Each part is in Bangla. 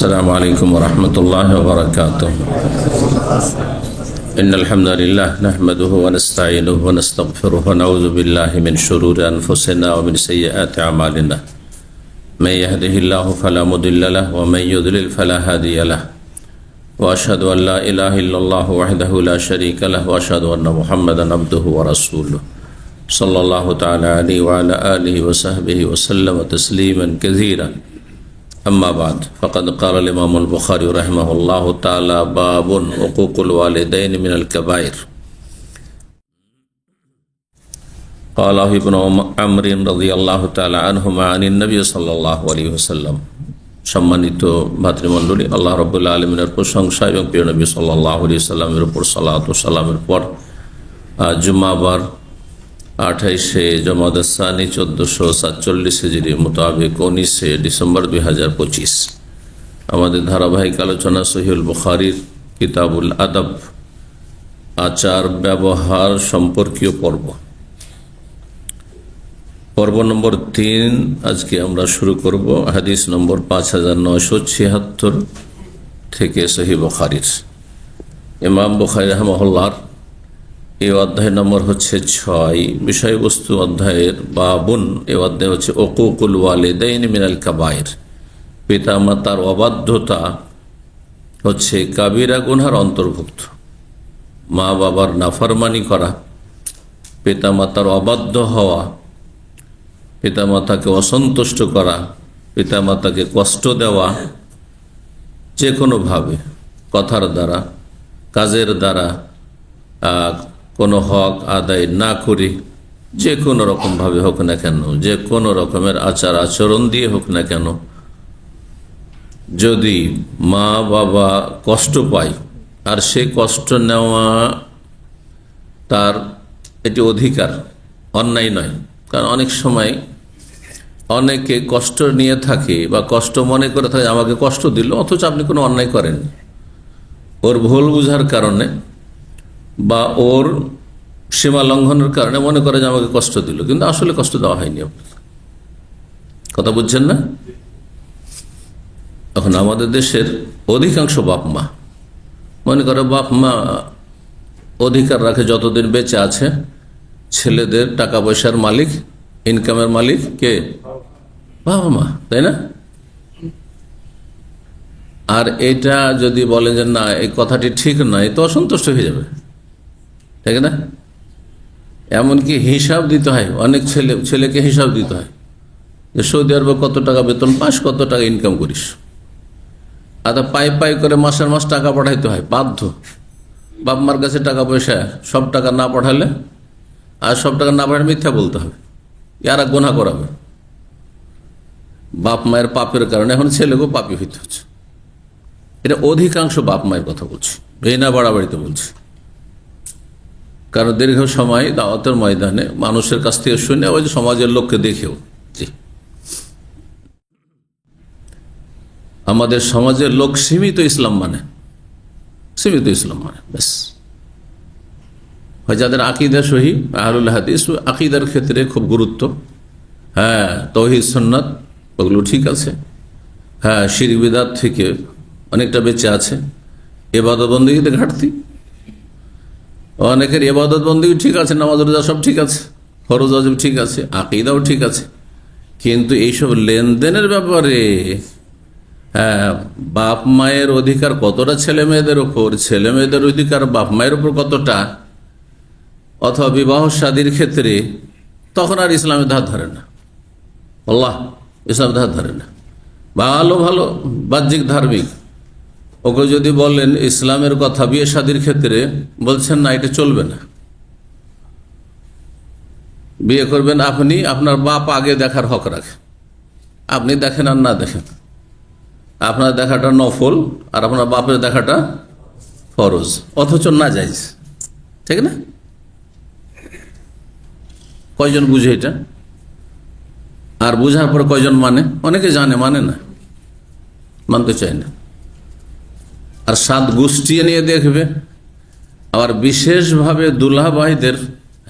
السلام عليكم ورحمة الله وبركاته. إن الحمد لله نحمده ونستعينه ونستغفره ونعوذ بالله من شرور أنفسنا ومن سيئات أعمالنا. من يهده الله فلا مضل له ومن يضلل فلا هادي له. وأشهد أن لا إله إلا الله وحده لا شريك له وأشهد أن محمدا عبده ورسوله صلى الله تعالى عليه وعلى آله وصحبه وسلم تسليما كثيرا. أما بعد فقد قال الإمام البخاري رحمه الله تعالى: باب حقوق الوالدين من الكبائر. قال ابن عمرو رضي الله تعالى عنهما عن النبي صلى الله عليه وسلم. সম্মানিত ভাতৃমণ্ডলী, আল্লাহ রাব্বুল আলামিনের প্রশংসা এবং প্রিয় নবী সাল্লাল্লাহু আলাইহি সাল্লামের উপর সালাত ও সালামের পর জুমাবার 28শে জমাদার সানি 1447 হিজরি মোতাবেক 19শে ডিসেম্বর 2025 আমাদের ধারাবাহিক আলোচনা সহিহুল বুখারীর কিতাবুল আদব আচার ব্যবহার সম্পর্কীয় পর্ব নম্বর 3 আজকে আমরা শুরু করব। হাদিস নম্বর 5976 থেকে সহিহ বুখারীর। ইমাম বুখারী রাহিমাহুল্লাহর এই অধ্যায় নম্বর হচ্ছে 6। বিষয়বস্তু অধ্যায়ের বাবুন, এই অধ্যায় হচ্ছে উকুকুল ওয়ালিদাইন মিনাল কাবায়ের। পিতা মাতার অবাধ্যতা হচ্ছে কাবিরা গুনহার অন্তর্ভুক্ত। মা বাবার নাফরমানি করা, পিতা মাতার অবাধ্য হওয়া, পিতা মাতাকে অসন্তুষ্ট করা, পিতা মাতাকে কষ্ট দেওয়া, যে কোনোভাবে কথার দ্বারা কাজের দ্বারা কোনো হক আদায় না করি, যে কোনো রকমভাবে হোক না কেন, যে কোনো রকমের আচার আচরণ দিয়ে হোক না কেন, যদি মা বাবা কষ্ট পায় আর সে কষ্ট নেওয়া তার এটি অধিকার, অন্যায় নয়। কারণ অনেক সময় অনেকে কষ্ট নিয়ে থাকে বা কষ্ট মনে করে থাকে আমাকে কষ্ট দিল, অথচ আপনি কোনো অন্যায় করেন, ওর ভুল বুঝার কারণে বা ওর সীমা লঙ্ঘনের কারণে মনে করে যে আমাকে কষ্ট দিল, কিন্তু আসলে কষ্ট দেওয়া হয়নি। আপনার কথা বুঝছেন না? এখন আমাদের দেশের অধিকাংশ বাপ মা মনে করে বাপ মা অধিকার রাখে যতদিন বেঁচে আছে, ছেলেদের টাকা পয়সার মালিক, ইনকামের মালিক কে? বাবা মা, তাই না? আর এটা যদি বলে যে না, এই কথাটি ঠিক নয়, তো অসন্তুষ্ট হয়ে যাবে, ঠিক না? এমনকি হিসাব দিতে হয়, অনেক ছেলেকে হিসাব দিতে হয় যে সৌদি আরবে কত টাকা বেতন পাস, কত টাকা ইনকাম করিস। আর পাই করে মাসের মাস টাকা পাঠাইতে হয়, বাধ্য। বাপ মার কাছে টাকা পয়সা সব টাকা না পাঠালে, আর সব টাকা না পাঠালে মিথ্যা বলতে হবে, ইয়ারা গোনা করাবে। বাপ মায়ের পাপের কারণে এখন ছেলেকেও পাপি হইতে হচ্ছে। এটা অধিকাংশ বাপ মায়ের কথা বলছি, এই না বাড়াবাড়িতে বলছি। কারণ দীর্ঘ সময় দাওয়াতের ময়দানে মানুষের কাছ থেকে শুনে, ওই যে সমাজের লোককে দেখেও, জি, আমাদের সমাজের লোক সীমিত ইসলাম মানে ব্যাস। হয় যাদের আকীদা সহি, আহলুল হাদিস, আকীদার ক্ষেত্রে খুব গুরুত্ব, হ্যাঁ, তাওহীদ সুন্নাত ওগুলো ঠিক আছে, হ্যাঁ, শিরক বিদআত থেকে অনেকটা বেঁচে আছে। ইবাদত বন্দেগীতে ঘাটতি, অনেকের ইবাদত বন্দেগী ঠিক আছে, নামাজ রোজা সব ঠিক আছে, ফরজ ওয়াজিব ঠিক আছে, আকীদাও ঠিক আছে, কিন্তু এইসব লেনদেনের ব্যাপারে হ্যাঁ, বাপ মায়ের অধিকার কতটা ছেলে মেয়েদের ওপর, ছেলে মেয়েদের অধিকার বাপ মায়ের ওপর কতটা, অথবা বিবাহ শাদীর ক্ষেত্রে, তখন আর ইসলামের ধার ধরে না। আল্লাহ ইসলামের ধার ধরে না। ভালো ভালো বাহ্যিক ধার্মিক ওকে যদি বলেন ইসলামের কথা বিয়ে শাদীর ক্ষেত্রে, বলছেন না, এটা চলবে না। বিয়ে করবেন আপনি, আপনার বাপ আগে দেখার হক রাখে, আপনি দেখেন আর না দেখেন, আপনার দেখাটা নফল আর আপনার বাপের দেখাটা ফরজ, অথচ না জায়েজ, ঠিক না? কয়জন বুঝে এটা? আর বুঝার পর কয়জন মানে? অনেকে জানে, মানে না, মানতে চায় না। আর সাত গোষ্ঠী নিয়ে দেখবে, আবার বিশেষভাবে দুলহা ভাইদের,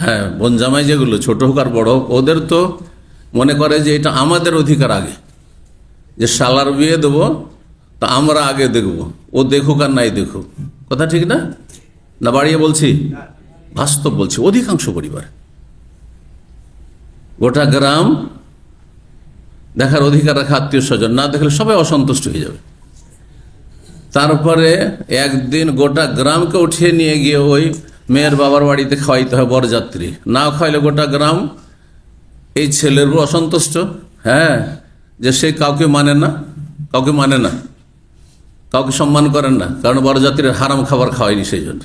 হ্যাঁ, বোন জামাই যেগুলো ছোট হোক আর বড় হোক, ওদের তো মনে করে যে এটা আমাদের অধিকার আগে, যে শালার বিয়ে দেবো তা আমরা আগে দেখব, ও দেখুক আর নাই দেখুক, কথা ঠিক না? না বাড়িয়ে বলছি? বাস্তব বলছি। অধিকাংশ পরিবার, গোটা গ্রাম দেখার অধিকার রাখা, আত্মীয় স্বজন না দেখলে সবাই অসন্তুষ্ট হয়ে যাবে। তারপরে একদিন গোটা গ্রামকে উঠিয়ে নিয়ে গিয়ে ওই মেয়ের বাবার বাড়িতে খাওয়াইতে হয় বরযাত্রী, না খাওয়াইলে গোটা গ্রাম এই ছেলের অসন্তুষ্ট। হ্যাঁ, যে সে কাউকে মানে না, কাউকে মানে না, কাউকে সম্মান করেন না, কারণ বরযাত্রীর হারাম খাবার খাওয়াইনি সেই জন্য।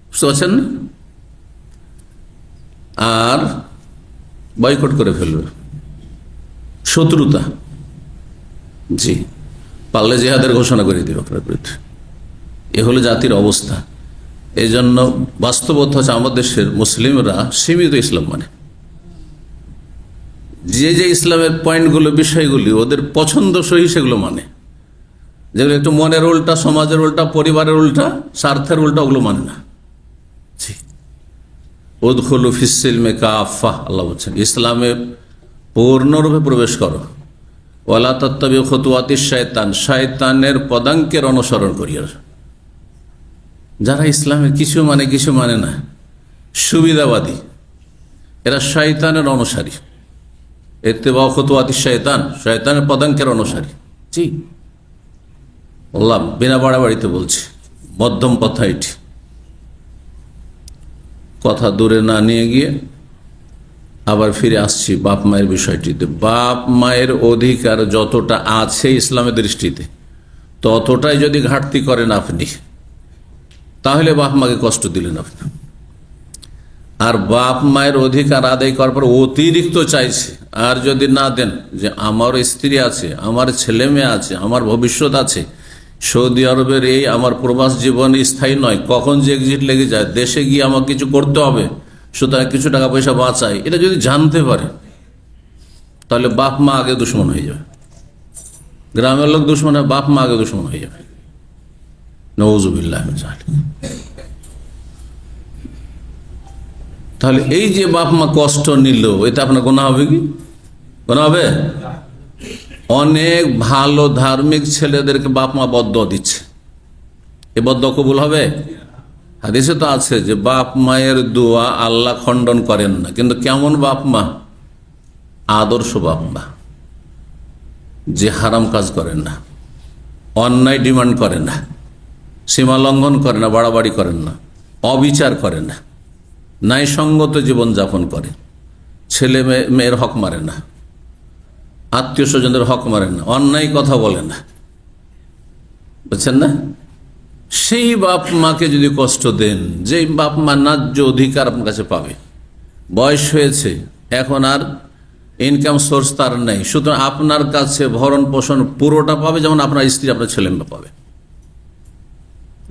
বুঝতে পারছেন না? আর বয়কট করে ফেলবে, শত্রুতা। জি, পারলে জিহাদের ঘোষণা করে দিবে আপনার বিরুদ্ধে। এ হলো জাতির অবস্থা। এই জন্য বাস্তবতা হচ্ছে আমাদের দেশের মুসলিমরা সীমিত ইসলাম মানে, যে যে ইসলামের পয়েন্টগুলো, বিষয়গুলি ওদের পছন্দসই সেগুলো মানে, যেগুলো একটু মনের উল্টা, সমাজের উল্টা, পরিবারের উল্টা, স্বার্থের উল্টা, ওগুলো মানে না। উদখুলু ফিস-সিলমি কাফা, আল্লাহ বলছেন ইসলামে পূর্ণরূপে প্রবেশ করো। ওয়ালা তাত্তাবিউ খুতুওয়াতিশ শায়তান, শয়তানের পদাঙ্কের অনুসরণ করিও। যারা ইসলামের কিছু মানে কিছু মানে না, সুবিধাবাদী, এরা শয়তানের অনুসারী। ইত্তিবাউ খুতুওয়াতিশ শায়তান, শয়তানের পদাঙ্কের অনুসারী। জি, বললাম বিনা বাড়াবাড়িতে বলছি, মধ্যম কথা এটি। কথা দূরে না নিয়ে গিয়ে আবার ফিরে আসছি বাপ মায়ের বিষয়টিতে। বাপ মায়ের অধিকার যতটা আছে ইসলামের দৃষ্টিতে, ততটাই যদি ঘাটতি করেন আপনি, তাহলে বাপ মাকে কষ্ট দিলেন আপনি। আর বাপ মায়ের অধিকার আদায় করার পর অতিরিক্ত চাইছে, আর যদি না দেন, যে আমার স্ত্রী আছে, আমার ছেলে মেয়ে আছে, আমার ভবিষ্যৎ আছে, সৌদি আরবের এই আমার প্রবাস জীবন স্থায়ী নয়, কখন যে এক্সিট লেগে যায়, দেশে গিয়ে আমাকে কিছু করতে হবে, সুতরাং কিছু টাকা পয়সা বাঁচাই, এটা যদি জানতে পারে, তাহলে বাপ মা আগে দুশ্মন হয়ে যাবে। গ্রামের লোক দুশ্মন হয়, বাপ মা আগে দুশ্মন হয়ে যাবে। নউযুবিল্লাহ মিন যালিক। তাহলে এই যে বাপ মা কষ্ট নিল, এতে আপনার গুনাহ হবে কি? গুনাহ হবে? অনেক ভালো ধার্মিক ছেলেদেরকে বাপ মা বদদোয়া দিচ্ছে, এ বদদোয়া কবুল হবে? হাদিসে তো আছে যে বাপ মায়ের দোয়া আল্লাহ খণ্ডন করেন না। কিন্তু কেমন বাপ মা? আদর্শ বাপ মা, যে হারাম কাজ করেন না, অন্যায় ডিমান্ড করে না, সীমা লঙ্ঘন করে না, বাড়াবাড়ি করেন না, অবিচার করে না, ন্যায়সঙ্গত জীবনযাপন করে, ছেলে মেয়ের হক মারে না, আত্মীয় স্বজনদের হক মারে না, অন্যায় কথা বলে না। বুঝছেন না? সেই বাপ মাকে যদি কষ্ট দেন, যে বাপ মা ন্যায্য অধিকার আপনার কাছে পাবে, বয়স হয়েছে, এখন আর ইনকাম সোর্স তার নেই, সুতরাং আপনার কাছে ভরণ পোষণ পুরোটা পাবে, যেমন আপনার স্ত্রী আপনার ছেলে মেয়ে পাবে।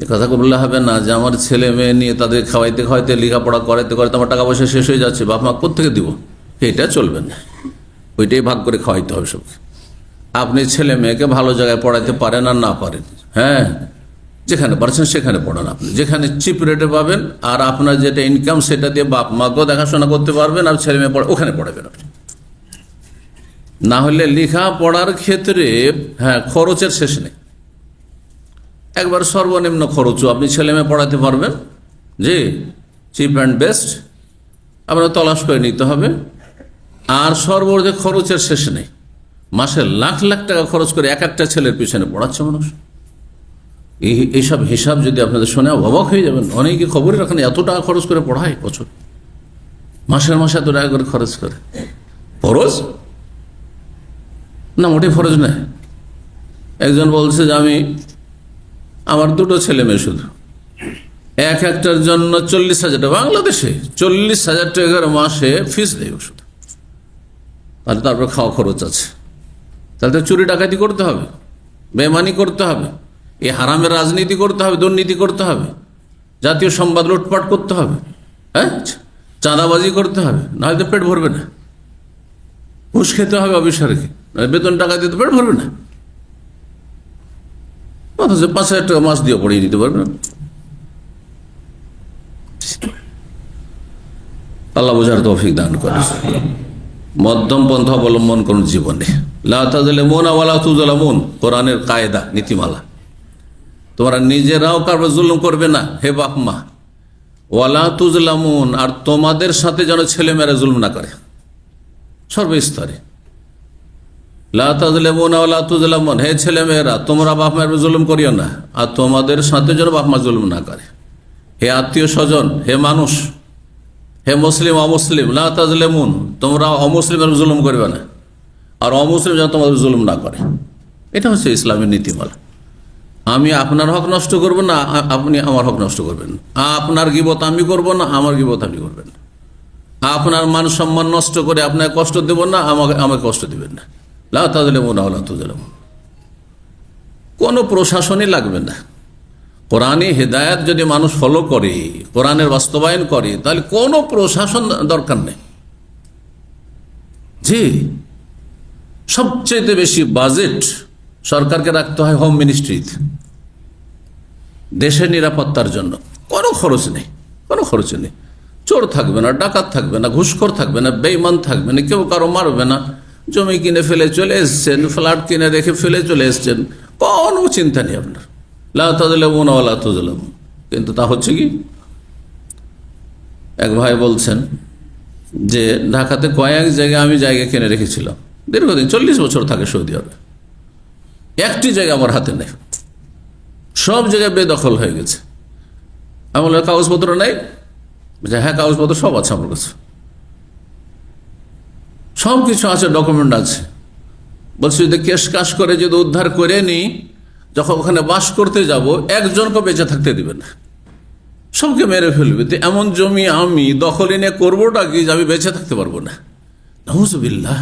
এ কথা বললে হবে না যে আমার ছেলে মেয়ে নিয়ে তাদের খাওয়াইতে খাওয়াইতে, লেখাপড়া করাইতে করাইতে আমার টাকা পয়সা শেষ হয়ে যাচ্ছে, বাপ মা কোত্থেকে দিব? এটা চলবে না, ওইটাই ভাগ করে খাওয়াইতে হবে সবকে। আপনি ছেলে মেয়েকে ভালো জায়গায় পড়াইতে পারেন আর না পারেন, হ্যাঁ, যেখানে পারছেন সেখানে পড়ান, আপনি যেখানে চিপ রেটে পাবেন, আর আপনার যেটা ইনকাম সেটা দিয়ে বাপ মাকেও দেখাশোনা করতে পারবেন, আর ছেলে মেয়ে পড়ে ওখানে পড়াবেন আপনি। না হলে লেখা পড়ার ক্ষেত্রে হ্যাঁ খরচের শেষ নেই, একবার সর্বনিম্ন খরচও আপনি ছেলে মেয়ে পড়াতে পারবেন, জি, চিপ অ্যান্ড বেস্ট আপনার তলাশ করে নিতে হবে। আর সর্বর্ধে খরচের শেষ নেই, মাসে লাখ লাখ টাকা খরচ করে এক একটা ছেলের পিছনে পড়াচ্ছে মানুষ। এইসব হিসাব যদি আপনাদের শুনে অবাক হয়ে যাবেন। অনেকে খবরই রাখেন এত টাকা খরচ করে পড়ায় বছর, মাসের মাসে এত টাকা করে খরচ করে। ফরজ না, মোটেই ফরজ নয়। একজন বলছে যে আমার দুটো ছেলে মেয়ে, শুধু এক একটার জন্য 40,000 টাকা, বাংলাদেশে 40,000 টাকা মাসে ফিস দেয় শুধু, তাহলে তারপর খাওয়া খরচ আছে, তাহলে তো চুরি ডাকাতি করতে হবে, বেমানি করতে হবে, এই হারামের রাজনীতি করতে হবে, দুর্নীতি করতে হবে, জাতীয় সম্পদ লুটপাট করতে হবে, হ্যাঁ, চাঁদাবাজি করতে হবে, নাহলে তো পেট ভরবে না। ঘুষ খেতে হবে অফিসারকে, বেতন টাকা দিতে পেট ভরবে না। অথচ 5,000 টাকা মাস দিয়ে পড়িয়ে দিতে পারবে না। আল্লাহ বোঝার তৌফিক দান করে। মধ্যম পন্থা অবলম্বন করুন জীবনে। লা তাযলিমুনা ওয়া লা তুযলামুন, কোরআনের কায়দা, নীতিমালা। তোমরা নিজেরাও কারো জুলুম করবে না হে বাপ মা, ওয়া লা তুযলামুন, আর তোমাদের সাথে যেন ছেলেমেয়েরা জুলুম না করে সর্বস্তরে। লা তাযলিমুনা ওয়া লা তুযলামুন, হে ছেলেমেয়েরা তোমরা বাপ মায়ের জুলুম করিও না, আর তোমাদের সাথে যেন বাপ মা জুলুম না করে। হে আত্মীয় স্বজন, হে মানুষ, হে মুসলিম অমুসলিম, লা তাযলিমুন, তোমরা অমুসলিমের জুলুম করবে না, আর অমুসলিম যেন তোমাদের জুলুম না করে। এটা হচ্ছে ইসলামের নীতিমালা। আমি আপনার হক নষ্ট করব না, আপনি আমার হক নষ্ট করবেন। আপনার গীবত আমি করব না, আমার গীবত আপনি করবেন না। আপনার মান সম্মান নষ্ট করে আপনাকে কষ্ট দেব না, আমাকে কষ্ট দিবেন না। লা তাযলিমুনা ওয়া লা তুযলামুন। কোনো প্রশাসনই লাগবে না। কোরআনে হেদায়েত যদি মানুষ ফলো করে, কোরআনের বাস্তবায়ন করে, তাহলে কোনো প্রশাসন দরকার নেই। জি, সবচেয়ে বেশি বাজেট সরকারকে রাখতে হয় হোম মিনিস্ট্রিতে, দেশের নিরাপত্তার জন্য। কোনো খরচ নেই, কোনো খরচ নেই। চোর থাকবে না, ডাকাত থাকবে না, ঘুষখোর থাকবে না, বেঈমান থাকবে না, কেউ কারো মারবে না। জমি কিনে ফেলে চলে এসছেন, ফ্ল্যাট কিনে রেখে ফেলে চলে এসছেন, কোনো চিন্তা নেই আপনার। লা তাযলিমুনা ওয়া লা তুযলামুন। কিন্তু তা হচ্ছে কি, এক ভাই বলছেন যে ঢাকাতে কয়েক জায়গায় আমি জায়গা কিনে রেখেছিলাম, দীর্ঘদিন 40 বছর থাকে সৌদি আরবে, একটি জায়গা আমার হাতে নেই, সব জায়গায় বেদখল হয়ে গেছে। আমি বললাম কাগজপত্র নেই? হ্যাঁ, কাগজপত্র সব আছে আমার কাছে, সব কিছু আছে, ডকুমেন্ট আছে। বলছি যদি কেস কাশ করে যদি উদ্ধার করে নি, যখন ওখানে বাস করতে যাব একজনকে বেঁচে থাকতে দিবে না, সবকে মেরে ফেলবে। তো এমন জমি আমি দখলে নিয়ে করবোটা কি যে আমি বেঁচে থাকতে পারবো না? নাউযুবিল্লাহ।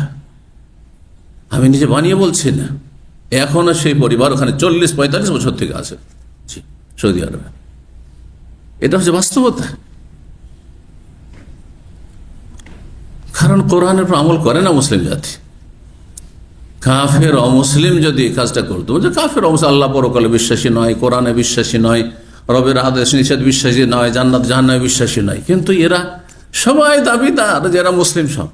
আমি নিজে বানিয়ে বলছি না, এখনো সেই পরিবার ওখানে 40-45 বছর থেকে আছে সৌদি আরবে। এটা হচ্ছে বাস্তবতা। কারণ কোরআনের উপর আমল করে না মুসলিম জাতি। কাফের অমুসলিম যদি এই কাজটা করতো, যে কাফের অমুসলিম আল্লাহ পরকালে বিশ্বাসী নয়, কোরআনে বিশ্বাসী নয়, রবের আদেশ নিষেধ বিশ্বাসী নয়, জান্নাত জাহান্নামে বিশ্বাসী নয়, কিন্তু এরা সবাই দাবিদার যারা মুসলিম, সব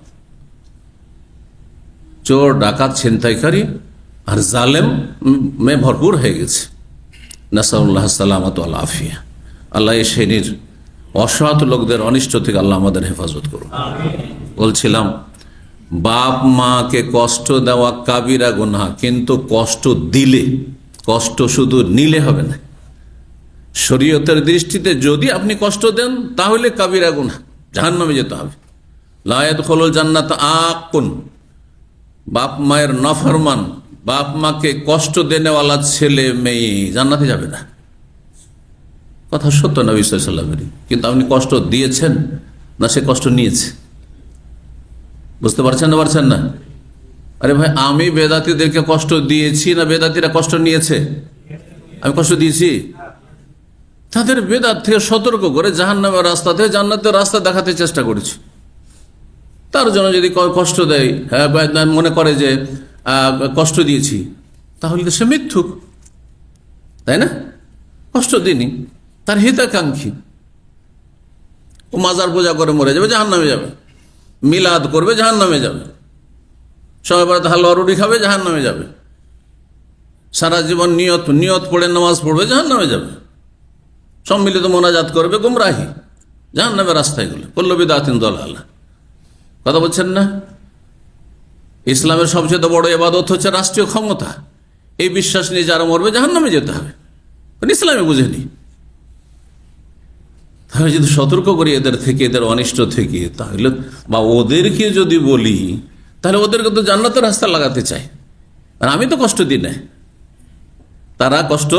চোর ডাকাত ছিনতাইকারী আর জালেম ভরপুর হয়ে গেছে। নাসাউল্লাহ সালামাত ওয়াল আফিয়া। আল্লাহ এই শ্রেণীর অসৎ লোকদের অনিষ্ট থেকে আল্লাহ আমাদের হেফাজত করুন। বলছিলাম, বাপ মাকে কষ্ট দেওয়া কাবিরা গুনাহ, কিন্তু কষ্ট দিলে, কষ্ট শুধু নিলে হবে না। শরীয়তের দৃষ্টিতে যদি আপনি কষ্ট দেন তাহলে কাবিরা গুনাহ, জাহান্নামে যেতে হবে। লা ইয়াদখুলুল জান্নাত আকুন, বাপ মায়ের নাফরমান, বাপ মাকে কষ্ট দেনেওয়ালা ছেলে মেয়ে জান্নাতে যাবে না। কথা সত্য নবী সাল্লাল্লাহু আলাইহি ওয়াসাল্লামের। কিন্তু আপনি কষ্ট দিয়েছেন না সে কষ্ট নিয়েছে? বুঝতে পারছেন না? পারছেন না? আরে ভাই, আমি বেদাতীদেরকে কষ্ট দিয়েছি না বেদাতীরা কষ্ট নিয়েছে? আমি কষ্ট দিয়েছি। তাদের বেদাত থেকে সতর্ক করে জাহান্নামের রাস্তা থেকে জান্নাতের রাস্তা দেখাতে চেষ্টা করেছি। তার জন্য যদি কষ্ট দেয়, হ্যাঁ, মনে করে যে কষ্ট দিয়েছি, তাহলে তো সে মিথ্যুক, তাই না? কষ্ট দিইনি, তার হিতাকাঙ্ক্ষী। ও মাজার পূজা করে মরে যাবে, জাহান্নামে যাবে। মিলাদ করবে, জাহান্নামে যাবে। সবাই বাড়িতে হালুয়া রুটি খাবে, জাহান্নামে যাবে। সারা জীবন নিয়ত পড়ে নামাজ পড়বে, জাহান্নামে যাবে। সম্মিলিত মোনাজাত করবে, গুমরাহি, জাহান্নামের রাস্তায় গুলো কুল্লু বিদআতিন দালালা। কথা বলছেন না? ইসলামের সবচেয়ে বড় ইবাদত হচ্ছে রাষ্ট্রীয় ক্ষমতা। এই বিশ্বাস নিয়ে যারা মরবে জাহান্নামে যেতে হবে, ইসলামে বুঝেনি। তাহলে যদি সতর্ক করি এদের থেকে, এদের অনিষ্ট থেকে, তাহলে বা ওদেরকে যদি বলি, তাহলে ওদেরকে তো জান্নাতের রাস্তা লাগাতে চাই। আর আমি তো কষ্ট দিই না, তারা কষ্ট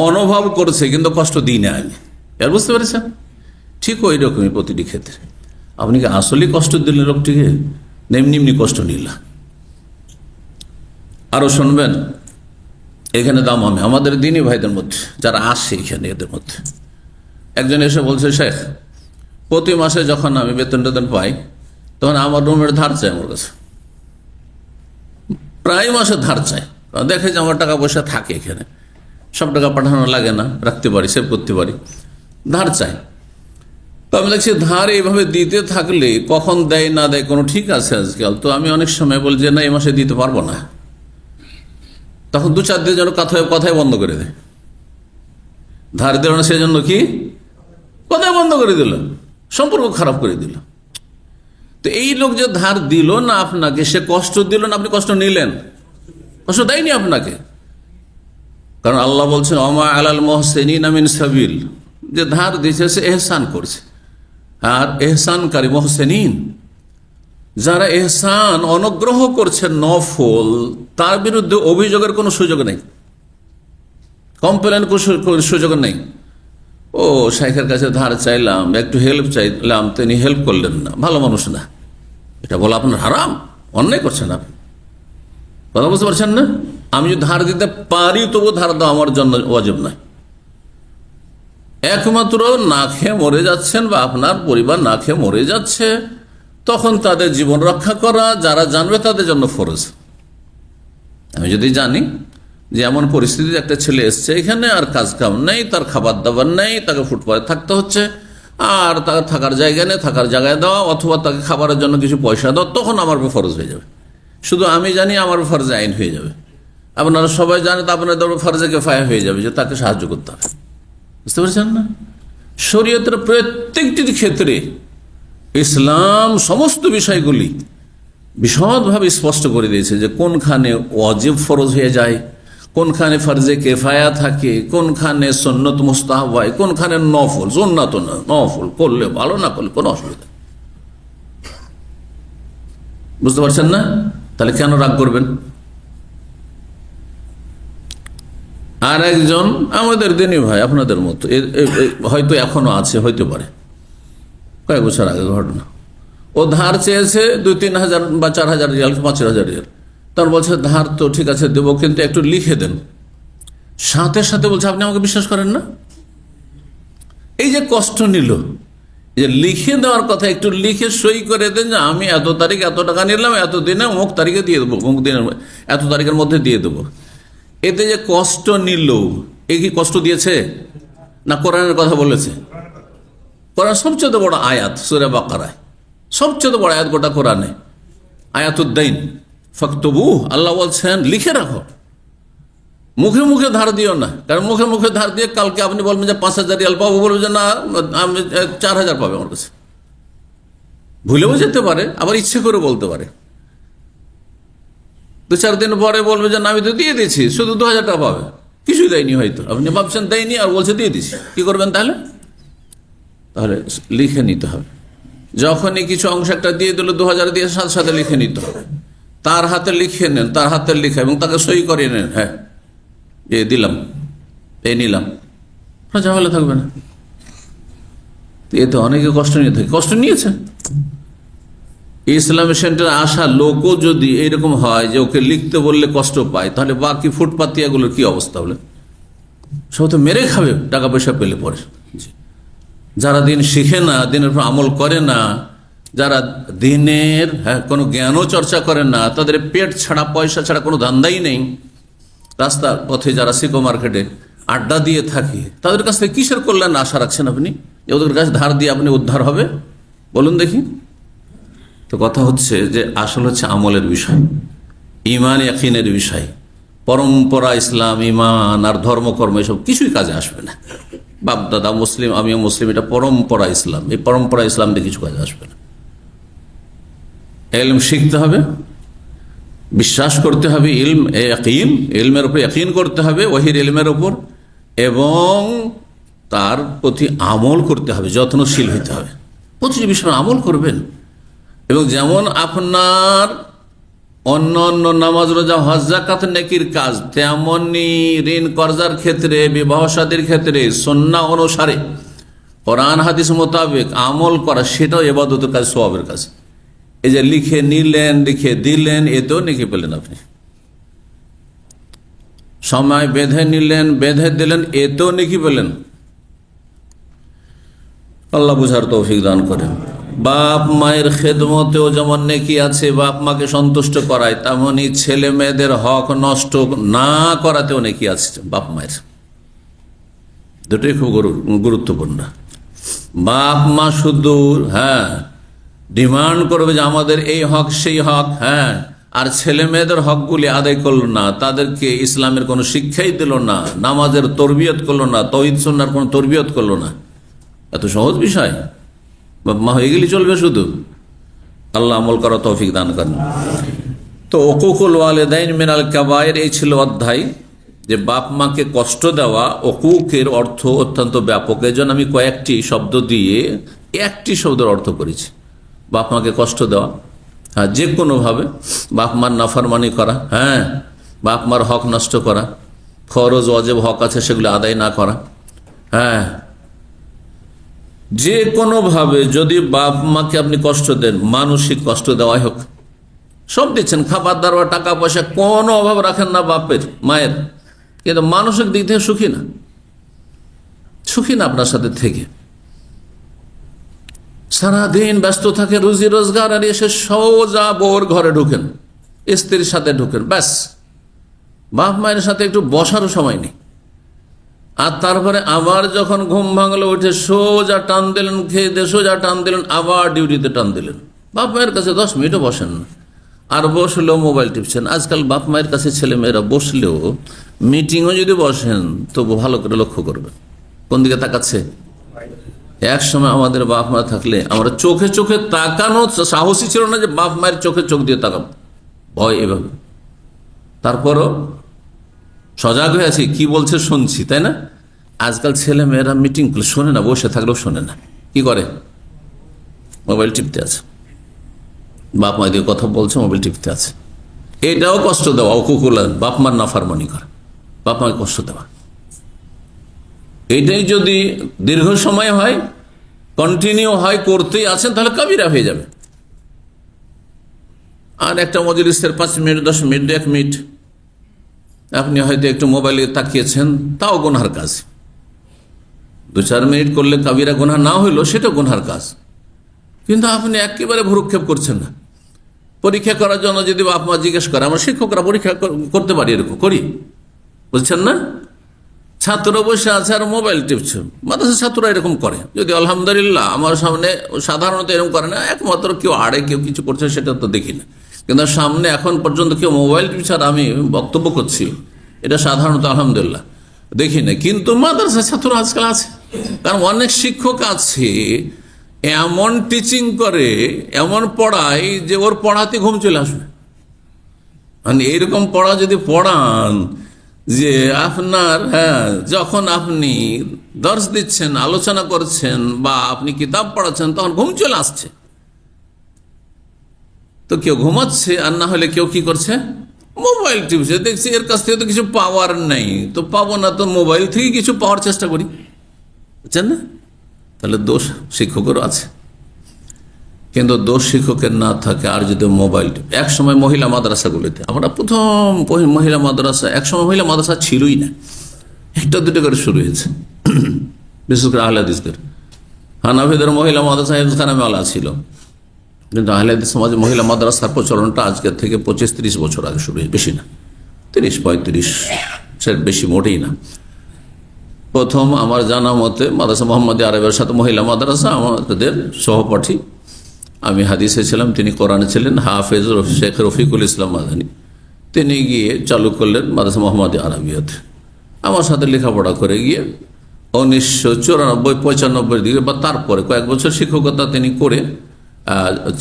অনুভব করছে কিন্তু কষ্ট দিই না আমি। এর বুঝতে পেরেছেন? ঠিক ওই রকমই প্রতিটি ক্ষেত্রে। আপনি কি আসলেই কষ্ট দিলেন লোকটিকে, এমনি এমনি কষ্ট নিলাম? আরো শুনবেন, এখানে দাম আমি আমাদের দিনী ভাইদের মধ্যে যারা আসে এখানে, এদের মধ্যে একজন এসে বলছে, শেখ, প্রতি মাসে যখন আমি বেতন টেতন পাই তখন আমার রুমের ধার চাই আমার কাছে, প্রায় মাসে ধার চাই। দেখে যে আমার টাকা পয়সা থাকে এখানে, সব টাকা পাঠানো লাগে না, রাখতে পারি, সেভ করতে পারি, ধার চাই। তো আমি দেখছি ধার এইভাবে দিতে থাকলে কখন দেয় না দেয় কোনো ঠিক আছে আজকাল। তো আমি অনেক সময় বলি যে না, এই মাসে দিতে পারবো না, তখন 2-4 দিনের জন্য কথাই বন্ধ করে দেয়। ধার দিল না সেজন্য কি কথাই বন্ধ করে দিল, সম্পর্ক খারাপ করে দিল। তো এই লোক যে ধার দিল না আপনাকে, সে কষ্ট দিল না, আপনি কষ্ট নিলেন? কষ্ট দেয়নি আপনাকে। কারণ আল্লাহ বলছেন ওমা আলাল মুহসিনিনা মিন সাবিল, যে ধার দিয়েছে সে এহসান করছে। আর এহসানকারী মুহসিনিন, যারা এহসান অনুগ্রহ করছে নফল, তার বিরুদ্ধে অভিযোগের কোনো সুযোগ নেই, কমপ্লেন সুযোগ নেই। ও শাইখের কাছে ধার চাইলাম, একটু হেল্প চাইলাম, তিনি হেল্প করলেন না, ভালো মানুষ না, এটা বলা আপনার হারাম, অন্যায় করছেন আপনি। কথা বুঝতে পারছেন না? আমি যদি ধার দিতে পারি তবু ধার দেওয়া আমার জন্য ওয়াজিব নয়। একমাত্র না খেয়ে মরে যাচ্ছেন বা আপনার পরিবার না খেয়ে মরে যাচ্ছে, তখন তাদের জীবন রক্ষা করা যারা জানবে তাদের জন্য ফরজ। আমি যদি জানি যে এমন পরিস্থিতিতে একটা ছেলে এসছে এখানে, আর কাজ কাম নেই, তার খাবার দাবার নেই, তাকে ফুটপাতে থাকতে হচ্ছে, আর তাকে থাকার জায়গা নেই, থাকার জায়গায় দেওয়া অথবা তাকে খাবারের জন্য কিছু পয়সা দেওয়া, তখন আমার ফরজ হয়ে যাবে। শুধু আমি জানি আমার ফরজে আইন হয়ে যাবে, আপনারা সবাই জানে তো আপনাদের ফরজে কিফায়া হয়ে যাবে যে তাকে সাহায্য করতে হবে। বুঝতে পারছেন না? শরীয়তের প্রত্যেকটি ক্ষেত্রে ইসলাম সমস্ত বিষয়গুলি বিশদভাবে স্পষ্ট করে দিয়েছে যে কোনখানে ওয়াজিব ফরজ হয়ে যায়, কোনখানে ফরজে কিফায়া থাকে, কোনখানে সুন্নত মুস্তাহাব হয়, কোনখানে নফল, সুন্নাত না নফল করলে ভালো, না করলে কোনো অসুবিধা। বুঝতে পারছেন না? তাহলে কেন রাগ করবেন? আর একজন আমাদের দিনী ভাই, আপনাদের মতো, হয়তো এখনো আছে, হইতে পারে, কয়েক বছর আগে ঘটনা, ও ধার চেয়েছে 2-3 হাজার বা 4,000 রিয়াল, 5,000 রিয়াল। তখন বলছে ধার তো ঠিক আছে দেবো, কিন্তু একটু লিখে দেন। সাথে সাথে বলছে আপনি আমাকে বিশ্বাস করেন না? এই যে কষ্ট নিল, যে লিখে দেওয়ার কথা, একটু লিখে সই করে দেন যে আমি এত তারিখ এত টাকা নিলাম, এত দিনে অমুক তারিখে দিয়ে দেবো, অমুক দিনের এত তারিখের মধ্যে দিয়ে দেবো। এতে যে কষ্ট নিল, এ কি কষ্ট দিয়েছে না কোরআনের কথা বলেছে? কোরআন সবচেয়ে বড় আয়াত সূরা বাকারায়, সবচেয়ে বড় আয়াত গোটা কোরআনে, আয়াতুদ্দাইন ফাকতুবু। আল্লাহ বলছেন লিখে রাখো, মুখে মুখে ধার দিও না। কারণ মুখে মুখে ধার দিয়ে কালকে আপনি বলবেন যে 5,000 রিয়াল পাবো, বলবেন যে না আমি 4,000 পাবে আমার কাছে। ভুলেও যেতে পারে, আবার ইচ্ছে করে বলতে পারে। 2-4 দিন পরে বলবে যে না আমি তো দিয়ে দিয়েছি, শুধু 2,000 টাকা পাবে, কিছুই দেয়নি। হয়তো আপনি ভাবছেন দেয়নি, আর বলছে দিয়ে দিচ্ছি। কি করবেন তাহলে? তাহলে লিখে নিতে হবে। যখনই কিছু অংশ একটা দিয়ে দিল 2,000 দিয়ে, সাথে সাথে লিখে নিতে হবে। তার হাতে লিখে নেন, তার হাতের লিখা, এবং তাকে সই করিয়ে নেন, হ্যাঁ এ দিলাম, এ নিলাম, ঝামেলা থাকবে না। এতে অনেকে কষ্ট নিয়ে থাকে, কষ্ট নিয়েছে। ইসলামী সেন্টারে আসা লোকও যদি এইরকম হয় যে ওকে লিখতে বললে কষ্ট পায়, তাহলে বাকি ফুটপাতিয়াগুলোর কি অবস্থা হলে? সব তো মেরে খাবে টাকা পয়সা পেলে পরে। যারা দিন শিখে না, দিনের উপর আমল করে না, যারা দিনের কোনো জ্ঞানও চর্চা করেন না, তাদের পেট ছাড়া পয়সা ছাড়া কোনো ধান্দাই নেই, রাস্তার পথে যারা সিকো মার্কেটে আড্ডা দিয়ে থাকে, তাদের কাছ থেকে কিসের কল্যাণ আশা রাখছেন আপনি? যে ওদের কাছে ধার দিয়ে আপনি উদ্ধার হবে? বলুন দেখি। তো কথা হচ্ছে যে আসল হচ্ছে আমলের বিষয়, ইমান ইয়াকিনের বিষয়। পরম্পরা ইসলাম, ইমান আর ধর্মকর্ম এসব কিছুই কাজে আসবে না। বাপ দাদা মুসলিম, আমিও মুসলিম, এটা পরম্পরা ইসলাম। এই পরম্পরা ইসলাম দিয়ে কিছু কাজে আসবে না। ইলম শিখতে হবে, বিশ্বাস করতে হবে, ইলমের উপর ইয়াকিন করতে হবে, ওহির ইলমের উপর, এবং তার প্রতি আমল করতে হবে, যত্নশীল হইতে হবে। প্রতিটি বিষয়ে আমল করবেন। এবং যেমন আপনার অন্য অন্য নামাজ, রোজা, হজ, যাকাত নেকির কাজ, তেমনি ঋণ কর্জার ক্ষেত্রে, বিবাহ শাদীর ক্ষেত্রে সুন্নাহ অনুসারে কোরআন হাদিস মোতাবেক আমল করা, সেটাও ইবাদতের কাজ, সওয়াবের কাজ। এই যে লিখে নিলেন, লিখে দিলেন, এতেও নেকি পেলেন আপনি। সময় বেঁধে নিলেন, বেঁধে দিলেন, এতেও নেকি পেলেন। আল্লাহ বুঝার তৌফিক দান করেন। বাপ মায়ের খেদমতেও যেমন নেকি আছে, বাপ মাকে সন্তুষ্ট করায়, তেমনি ছেলে মেয়েদের হক নষ্ট না করাতেও নেকি আছে বাপ মায়ের। দুটোই খুব গুরুত্বপূর্ণ। বাপ মা শুধু ডিমান্ড করবে যে আমাদের এই হক সেই হক, আর ছেলে মেয়েদের হকগুলি আদায় করলো না, তাদেরকে ইসলামের কোনো শিক্ষাই দিল না, নামাজের তরবিয়ত করলো না, তৌহিদ সুন্নাহর কোনো তরবিয়ত করলো না। এত সহজ বিষয়? বাপ মা হয়ে গেলে চলবে শুধু? আল্লাহ আমল করা তৌফিক দান করেন। তো উকুকুল ওয়ালিদাইন মিনাল কাবায়ের, এই ছিল অধ্যায়, যে বাপ মাকে কষ্ট দেওয়া। উকুকের অর্থ অত্যন্ত ব্যাপক, এই জন্য আমি কয়েকটি শব্দ দিয়ে একটি শব্দের অর্থ করেছি। বাপ মাকে কষ্ট দেওয়া, যে কোনোভাবে বাপ মার নাফরমানি করা, বাপ মার হক নষ্ট করা, ফরজ ওয়াজিব হক আছে সেগুলো আদায় না করা, যে কোনোভাবে যদি বাপ মাকে আপনি কষ্ট দেন, মানসিক কষ্ট দেওয়াই হোক, সব দিচ্ছেন, খাবার দাবার টাকা পয়সা কোনো অভাব রাখেন না বাপের মায়ের, কিন্তু মানসিক দিক থেকে সুখী না আপনার সাথে থেকে, সারাদিন ব্যস্ত থাকে রুজি রোজগার, আর এসে সোজা বউর ঘরে ঢুকেন, স্ত্রীর সাথে ঢুকেন, ব্যাস বাপ মায়ের সাথে একটু বসারও সময় নেই। আর তারপরে আবার যখন ঘুম ভাঙলো উঠে সোজা টান দিলেন, খেয়ে দিয়ে সোজা টান দিলেন, আবার ডিউটিতে টান দিলেন। বাপ মায়ের কাছে 10 মিনিটও বসেন না, আর বসলেও মোবাইল টিপছেন। আজকাল বাপ মায়ের কাছে ছেলে মেয়েরা বসলেও, মিটিংও যদি বসেন তবু ভালো করে লক্ষ্য করবেন কোন দিকে তাকাচ্ছে। এক সময় আমাদের বাপ মা থাকলে আমরা চোখে চোখে তাকানো সাহসী ছিল না, যে বাপ মায়ের চোখে চোখ দিয়ে তাকাবো, ভয় এভাবে। তারপরও সজাগ হয়ে আছি, কি বলছে শুনছি, তাই না? আজকাল ছেলে মেয়েরা মিটিং করলে শোনে না, বসে থাকলেও শোনে না, কি করে? মোবাইল টিপতে আছে। বাপ মা দিয়ে কথা বলছে, মোবাইল টিপতে আছে। এটাও কষ্ট দেওয়া, উকুকুল, বাপ মার নাফরমানি করা, বাপ মাকে কষ্ট দেওয়া। এইটাই যদি দীর্ঘ সময় হয়, কন্টিনিউ হয়, করতেই আছেন, তাহলে কাবিরা হয়ে যাবে। আর একটা মজলিসের 5 মিনিট 10 মিনিট 1 মিনিট আপনি হয়তো একটু মোবাইলে তাকিয়েছেন, তাও গুনহার কাজ। 2-4 মিনিট করলে কাবিরা গুনহা না হইলো, সেটা গুনহার কাজ। কিন্তু আপনি একেবারে ভ্রুক্ষেপ করছেন না। পরীক্ষা করার জন্য যদি বাপ মা জিজ্ঞেস করে, আমরা শিক্ষকরা পরীক্ষা করতে পারি, এরকম করি, বুঝছেন না? ছাত্র বসে আছে আর মোবাইল টিপছে, মাদ্রাসার ছাত্ররা এরকম করে। যদি আলহামদুলিল্লাহ আমার সামনে সাধারণত এরকম করে না, একমাত্র কেউ আড়ে কেউ কিছু করছে সেটা তো দেখি না, কিন্তু সামনে এখন পর্যন্ত কেউ মোবাইল টিপছে আর আমি বক্তব্য করছি, এটা সাধারণত আলহামদুলিল্লাহ দেখি না। কিন্তু মাদ্রাসার ছাত্র আজকাল আছে, কারণ অনেক শিক্ষক আছে এমন টিচিং করে, এমন পড়ায় যে ওর পড়াতে ঘুম চলে আসবে। মানে এইরকম পড়া যদি পড়ান যে আপনার যখন আপনি দর্শ দিচ্ছেন, আলোচনা করছেন বা আপনি কিতাব পড়াচ্ছেন, তখন ঘুম চলে আসছে। তো কেউ ঘুমাচ্ছে, আর না হলে কেউ কি করছে, মোবাইল টিপছে। দেখছি এর কাছ থেকে তো কিছু পাওয়ার নেই, তো পাবো না, তো মোবাইল থেকে কিছু পাওয়ার চেষ্টা করি, বুঝছেন না? তাহলে দোষ শিক্ষকেরও আছে। কিন্তু দোষ শিক্ষকের না থাকে, আর যদি মোবাইল, এক সময় মহিলা মাদ্রাসাগুলিতে, আমরা প্রথম মহিলা মাদ্রাসা, এক সময় মহিলা মাদ্রাসা ছিলই না, 1-2 করে শুরু হয়েছে, বিশেষ করে আহলে হাদিসদের। হানাফিদের মহিলা মাদ্রাসা হেফজখানা মেলা ছিল, কিন্তু আহলে হাদিস সমাজে মহিলা মাদ্রাসার প্রচলনটা আজকের থেকে 25-30 বছর আগে শুরু হয়েছে, বেশি না, 30-35 বেশি মোটেই না। প্রথম আমার জানা মতে মাদ্রাসা মোহাম্মদী আরবের সাথে মহিলা মাদ্রাসা, আমাদের সহপাঠী, আমি হাদিসে ছিলাম, তিনি কোরআনে ছিলেন, হাফেজ শেখ রফিকুল ইসলাম মাদানী, তিনি গিয়ে চালু করলেন মাদ্রাসা মোহাম্মদী আরবিয়াতে। আমার সাথে লেখাপড়া করে গিয়ে 1994-95 দিকে বা তারপরে কয়েক বছর শিক্ষকতা তিনি করে